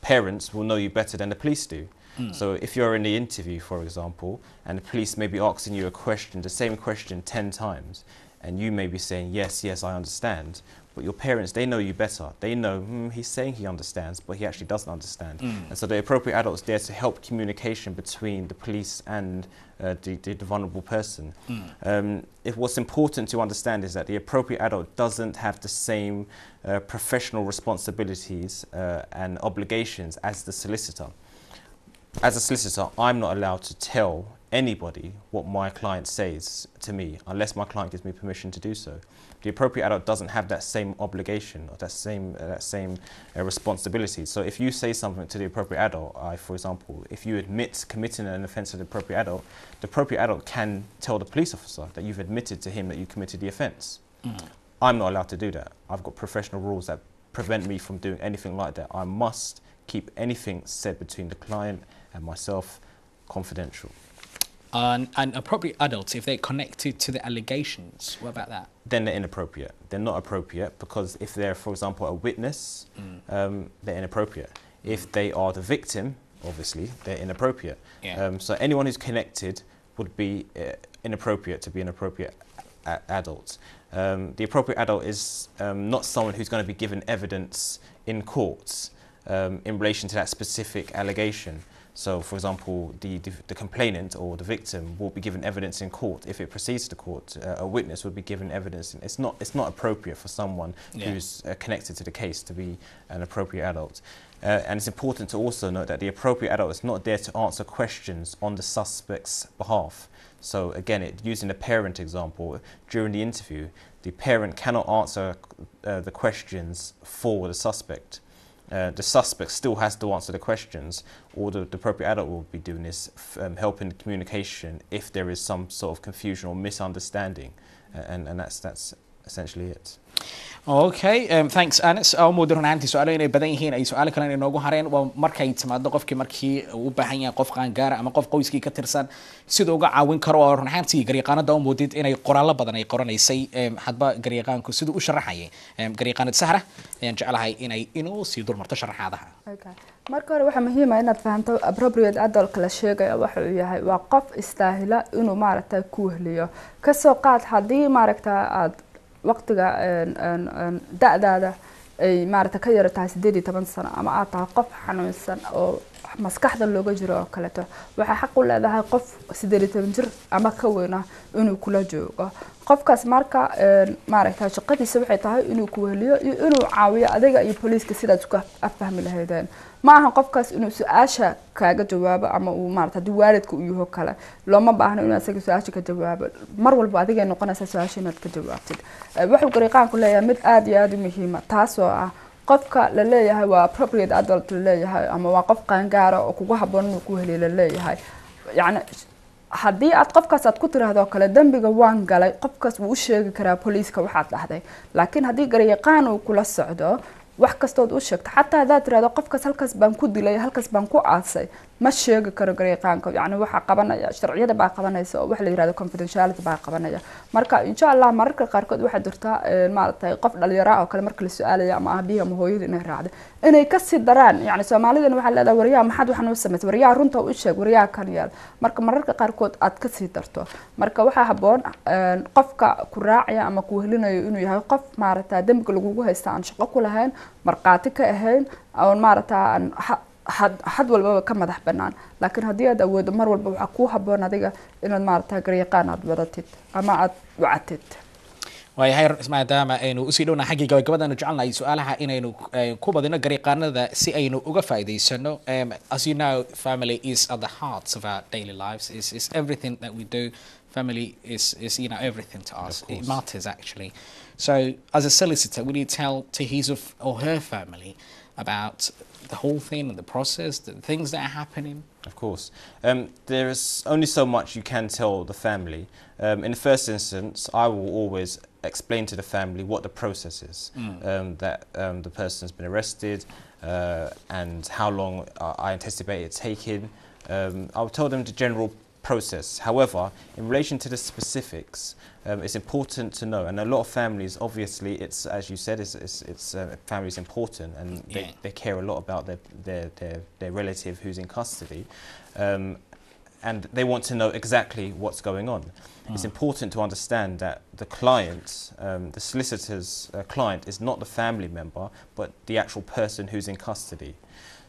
parents will know you better than the police do. So if you're in the interview, for example, and the police may be asking you a question, the same question 10 times, and you may be saying, yes, yes, I understand, but your parents, they know you better. They know, he's saying he understands, but he actually doesn't understand. And so the appropriate adult is there to help communication between the police and the vulnerable person. If what's important to understand is that the appropriate adult doesn't have the same professional responsibilities and obligations as the solicitor. As a solicitor, I'm not allowed to tell anybody what my client says to me unless my client gives me permission to do so. The appropriate adult doesn't have that same obligation or that same responsibility. So if you say something to the appropriate adult, for example, if you admit committing an offence to the appropriate adult can tell the police officer that you've admitted to him that you committed the offence. I'm not allowed to do that. I've got professional rules that prevent me from doing anything like that. I must keep anything said between the client and myself confidential. And appropriate adults, if they're connected to the allegations, what about that? Then they're inappropriate. They're not appropriate because if they're, for example, a witness, they're inappropriate. If they are the victim, obviously, they're inappropriate. So anyone who's connected would be inappropriate to be an appropriate adult. The appropriate adult is not someone who's going to be given evidence in courts in relation to that specific allegation. So, for example, the complainant or the victim will be given evidence in court. If it proceeds to court, a witness would be given evidence. It's not appropriate for someone who's connected to the case to be an appropriate adult. And it's important to also note that the appropriate adult is not there to answer questions on the suspect's behalf. So, again, using the parent example, during the interview, the parent cannot answer the questions for the suspect. The suspect still has to answer the questions. All the appropriate adult will be doing is helping the communication if there is some sort of confusion or misunderstanding, and that's essentially it. Okay, thanks Anis. Moodin runtii su'aalo inay badan yihiin ay su'aalo kale inoogu hareen waa markay timaado qofkii markii uu baahan yahay qof qaan gaar ama qof qoyskii ka tirsan sidoo uga caawin karo oo runtii gariiqaanada u moodid inay qoraalo badan ay qoranaysay hadba gariiqaanku sidoo u sharaxayay gariiqaanad Sahra ayaan jecelahay inay inoo sii dulmarto sharaxaadaha. Okay. Marka hore waxa muhiim ah inaad fahanto appropriate adult la sheegayo waxa uu yahay waa qof istaahila inuu maaragtay ku wehliyo ka soo qaad hadii maaragtay aad waqtiga da'daada ay maaragtay ka yartahay 18 sano ama aad tahay qof xanuunsan oo maskaxda looga jiro oo kale waxa xaq u leedahay qof 18 jir ama ka weyn inuu kula joogo qofkaas marka maaragtay shaqadiisa waxay tahay inuu ku wehliyo iyo inuu caawiyo adiga iyo poliiska sidaad isku afahmi lahaydeen ma aha qofkaas inuu su'aasha kaaga jawaabo ama uu maaragtay hadii waalidku uu yahay kale looma baahna inuu asaga su'aasha ka jawaabo mar walba adiga ay noqonaysaa su'aasha inaad ka jawaabtid wuxuu gariiqaanku leeyahay mid aad iyo aad u muhiim ah taas oo ah qofka la leeyahay waa appropriate adult la leeyahay ama waa qof qaan gaar ah oo kugu haboon inuu ku wehliyo la leeyahay yani haddii aad qofkaas aad ku tiraahdo kale dambiga waan galay qofkaas wuu u sheegi karaa poliiska waxaad dhahday laakiin haddii gariiqaan uu kula socdo wax kastood u sheegto xataa hadaad tiraahdo qofkaas halkaas baan ku dilay halkaas baan ku aasay ma sheegi karo gariiqaanka yani waxa qabanaya sharciyada baa qabanaysa oo wax la yiraahdo confidentiality baa qabanaya marka insha Allah mararka qaarkood waxa jirta maaragtay qof dhalinyaro oo kale marka la su'aalayo ama aabihi ama hooyadu inay raacdo inay ka sii daraan yani Soomaalidan waxa leedahay wariyaa maxad waxaan u sameeyay wariyaa runta u sheeg wariyaa kan yaal marka mararka qaarkood aad ka sii darto marka waxa haboon qofka ku raacaya ama ku helinayo inuu yahay qof maaragtay dambiga lagu haysto aan shaqo ku lahayn marqaati ka ahayn oo maaragtay had walba ka madax banaan laakiin hadii aad awoodo mar walba waxa ku haboon adiga inaad maaragtay gariiqaan aad wadatid ama aad wacatid waayahay maadaama aynu usii dhowna xaggii gabagabadanu jecelnahay su-aalaha inaynu ku badino gariiqaanada si aynu uga faa'iidaysano. As you know, family is at the heart of our daily lives. Is everything that we do. Family is you know everything to us. It matters actually. So as a solicitor, will you tell to his or her family about the whole thing and the process, the things that are happening? Of course. There is only so much you can tell the family. In the first instance, I will always explain to the family what the process is, that the person has been arrested and how long I anticipate it taking. I'll tell them the general process. However, in relation to the specifics, it's important to know, and a lot of families, obviously, it's as you said, it's family is important, and they care a lot about their relative who's in custody, and they want to know exactly what's going on. It's important to understand that the client, the solicitor's client, is not the family member, but the actual person who's in custody.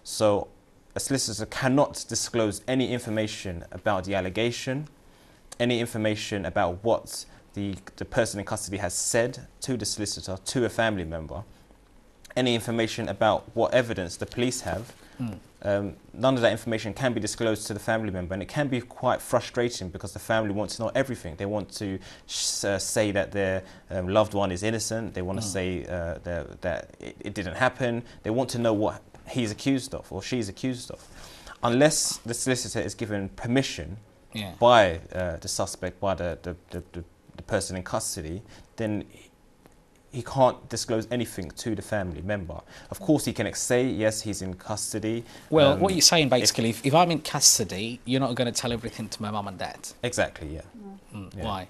So a solicitor cannot disclose any information about the allegation, any information about what the person in custody has said to the solicitor, to a family member, any information about what evidence the police have. None of that information can be disclosed to the family member, and it can be quite frustrating because the family wants to know everything. They want to say that their loved one is innocent. They want to say that it didn't happen. They want to know what he's accused of or she's accused of. Unless the solicitor is given permission by the suspect, by the person in custody, then he can't disclose anything to the family member. Of course, he can say, yes, he's in custody. Well, what you're saying basically, if I'm in custody, you're not going to tell everything to my mum and dad. Exactly, yeah. Why?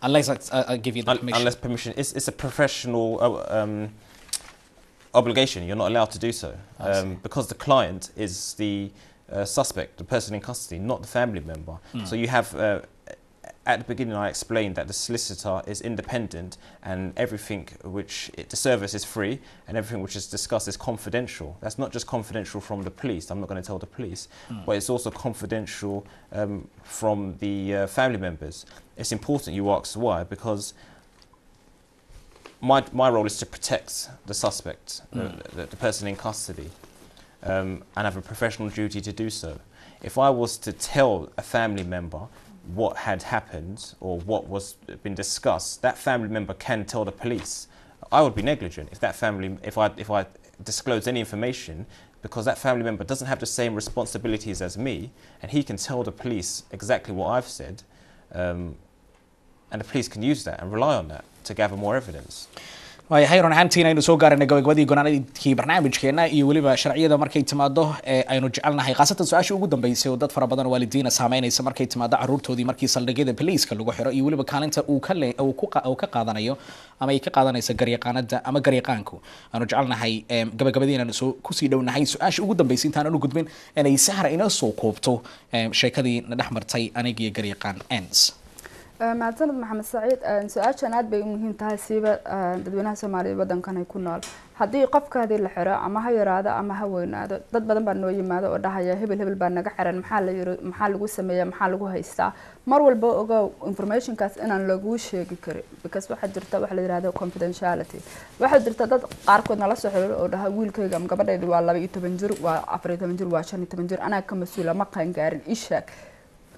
Unless I give you the permission. Unless permission. It's a professional obligation. You're not allowed to do so. Because the client is the suspect, the person in custody, not the family member. So you have... at the beginning, I explained that the solicitor is independent and everything which the service is free and everything which is discussed is confidential. That's not just confidential from the police. I'm not going to tell the police, but it's also confidential from the family members. It's important you ask why, because my role is to protect the suspect, the person in custody, and I have a professional duty to do so. If I was to tell a family member what had happened or what was been discussed, that family member can tell the police. I would be negligent if that family, if I disclose any information, because that family member doesn't have the same responsibilities as me, and he can tell the police exactly what I've said, and the police can use that and rely on that to gather more evidence. waayahay run ahaantiina aynu soo gaarnay gabagabadii gonaanadkii barnaamijkeena iyo weliba sharciyada markay timaado aynu jecelnahay khaasatan su-aasha ugu dambeysay oo dad fara badan waalidiina saameynaysa markay timaado caruurtoodii markii saldhigyada poliiska lagu xiro iyo weliba kaalinta uu ka qaadanayo ama ay ka qaadanaysa garyaqaanada ama garyaqaanku aynu jecelnahay gabagabadii inaynu soo kusii dhownahay su-aasha ugu dambeysay intaan aanu gudbin inay sahra inoo soo koobto sheekadii na dhex martay aniga iyo garyaqaan ens. mahadsanid maxamed saciid su-aashan aad bay u muhiim tahay siiba dadweynaha Soomaaliyeed wadankan ay ku nool haddii qofkaadii la xiro ama ha yaraado ama ha weynaado dad badan baa noo yimaado oo dhahaya hebel baa naga xiran maxaa lagu sameeyaa maxaa lagu haystaa mar walba ogow informationkaas inaan lagu sheegi karin because waxa jirta wax la yiraahdo confidentiality waxa jirta dad qaarkood nala soo xiriir oo dhaha wiilkayga ama gabadhaydu waa 12 jir waa 14 jir waa 15 jir anaa ka mas'uula ma qaan gaarin ishaag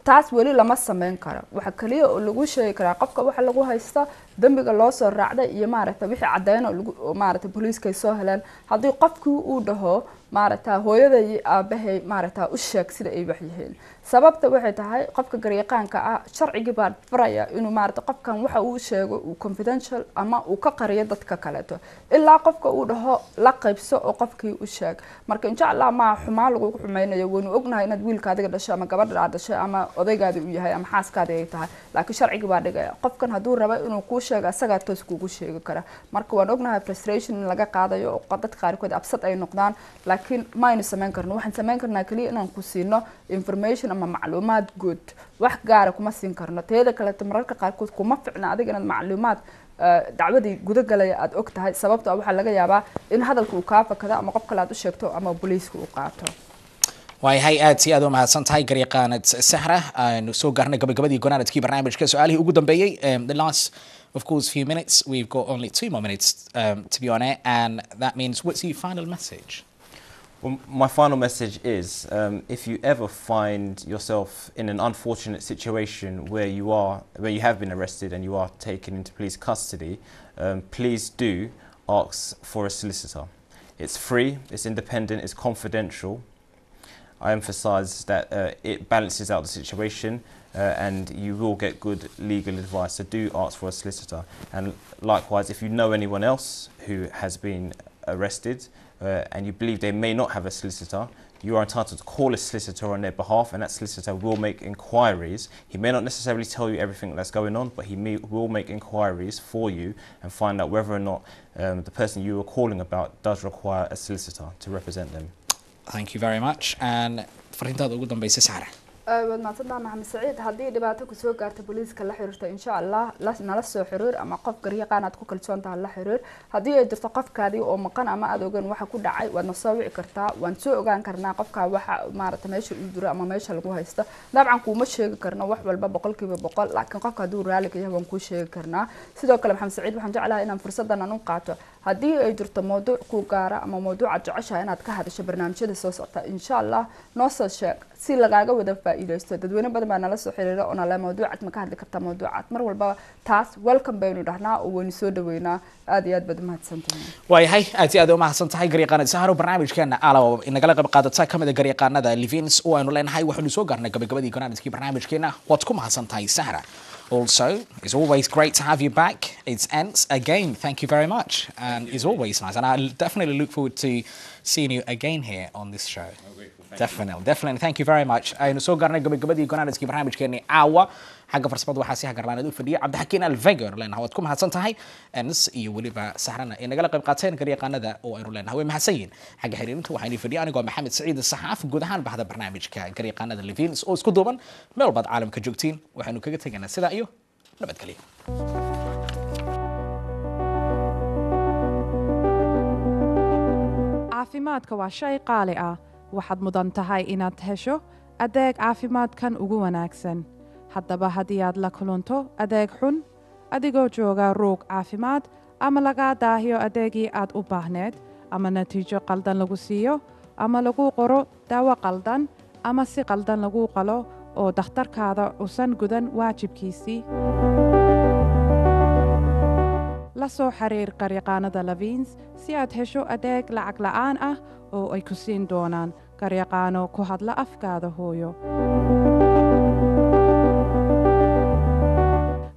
taas wali lama sameyn karo waxa kaliya oo lagu sheegi karaa qofka waxa lagu haysta dambiga loo soo raacday iyo maaragtay wixii cadeyn oo maaragtay booliiska soo heleen hadii qofkii uu dhaho maaragtay hooyaday aabahay maaragtay u sheeg sida ay wax yihiin sababta waxay tahay qofka garyaqaanka ah sharciga baa faraya inuu maaragtay qofkan waxa uu sheego uu confidential ama uu ka qariyo dadka kale ilaa qofka uu dhaho la qaybso oo qofkii u sheeg marka insha Allah ma xumaan lagu xumaynayo waynu ognahay inaad wiilka adiga dhashay ama gabadha aad dhashay ama odaygaadi uu yahay ama xaaskaadi ay tahay laakiin sharciga baa dhigaya qofkan haduu rabo inuu ku sheego asaga toos kugu sheegi kara marka waan ognahay frustration laga qaadayo oo dad qaarkood absad ay noqdaan laakiin ma aynu sameyn karno waxaan sameyn karnaa kaliya inaan ku siino information ama macluumaad guud wax gaar ah kuma siin karno teeda kale mararka qaarkood kuma ficna adiga inaad macluumaad dacwadii guda galay aad og tahay sababtoo waxa laga yaabaa in hadalku uu ka fakado ama qof kale aad u sheegto ama booliisku uu qaato waayahay aad si aad u mahadsan tahay garyaqaanad sahra aynu soo gaarnay gabagabadii gonaanadkii barnaamijka su-aalihii ugu dambeeyey the last Of course, few minutes. We've got only 2 more minutes to be on air, and that means what's your final message? Well, my final message is, if you ever find yourself in an unfortunate situation where you have been arrested and you are taken into police custody, please do ask for a solicitor. It's free, it's independent, it's confidential. I emphasise that it balances out the situation and you will get good legal advice, so do ask for a solicitor. And likewise, if you know anyone else who has been arrested and you believe they may not have a solicitor, you are entitled to call a solicitor on their behalf, and that solicitor will make inquiries. He may not necessarily tell you everything that's going on, but will make inquiries for you and find out whether or not the person you are calling about does require a solicitor to represent them. Thank you very much. And fariintaada ugu dambaysa Sahra. waad mahadsantahay maxamed saciid haddii dhibaato ku soo gaarto booliiska la xiriirta insha Allah nala soo xiriir ama qof garyaqaan aad ku kalsoon tahay la xiriir haddii ay jirto qofkaadii oo maqan ama aad ogaan waxa ku dhacay waad na soo wici kartaa waan soo ogaan karnaa qofka waxa maarata meesha uu jiro ama meesha lagu haysto dabcan kuma sheegi karno wax walba 100% laakiin qofka haduu raali ka yahay waan ku sheegi karnaa sidoo kale maxamed saciid waxaan jeclahay inaan fursadan aan u qaato haddii ay jirto mowduuc ku gaara ama mowduuc aad jeceshahay inaad ka hadasho barnaamijyada soo socota insha Allah noo soo sheeg si lagaaga wada faa'iideysto dadweyne badan baa nala soo xiriira oo nala mowduucaad ma ka hadli kartaa mowduucaad mar walba taas welcome baynu dhahnaa oo waynu soo dhaweynaa aad iyo aad baad mahadsantahay waayahay aad iyo aad u mahadsantahay garyaqaanada Sahra barnaamijkeena alaabo inagala qayb qaadata kamid garyaqaanada Levenes oo aynu leenahay waxaanu soo gaarnay gabagabadii barnaamijkii barnaamijkeena waad ku mahadsantahay Sahra. Also, it's always great to have you back. It's Ents again. Thank you very much. And it's always nice. And I definitely look forward to seeing you again here on this show. Definitely. Thank you very much. aynu soo gaarnay gabagabadii barnaamijkii barnaamijkeena caawa xagga farsamada waxaa si hagarlaanad u fadhiya Cabdixakiin Alvegar leenahay waad ku mahadsantahay Ens iyo waliba Sahrana inagala qayb qaateen garyaqaanada oo aynu leenahay way mahadsanyiin xagga xiriirinta waxaynu fadhiya anigoo Maxamed Saciid Saxaaf guud ahaan bahda barnaamijka garyaqaanada Levenes oo isku duuban meel baad caalamka joogtiin waxaynu kaga taganaa sida iyo nabadgelyo. caafimaadka waa shay qaali ah waxaad mudan tahay inaad hesho adeeg caafimaadkan ugu wanaagsan haddaba haddii aad la kulanto adeeg xun adigoo jooga ruug caafimaad ama lagaa daahiyo adeegii aad u baahneed ama natiijo qaldan lagu siiyo ama lagu qoro daawo qaldan ama si qaldan lagu qalo oo dhakhtarkaada usan gudan waajibkiisii la soo xiriir garyaqaanada Levenes si aad hesho adeeg lacag la'aan ah oo ay ku siin doonaan garyaqaano ku hadla afkaada hooyo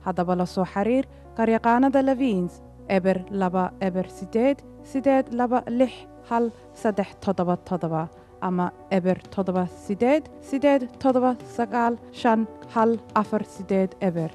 haddaba la soo xiriir garyaqaanada Levenes eber 2-8-8-2-6-1-3-7-7 ama eber 7-8-8-9-5-1-4-8 eber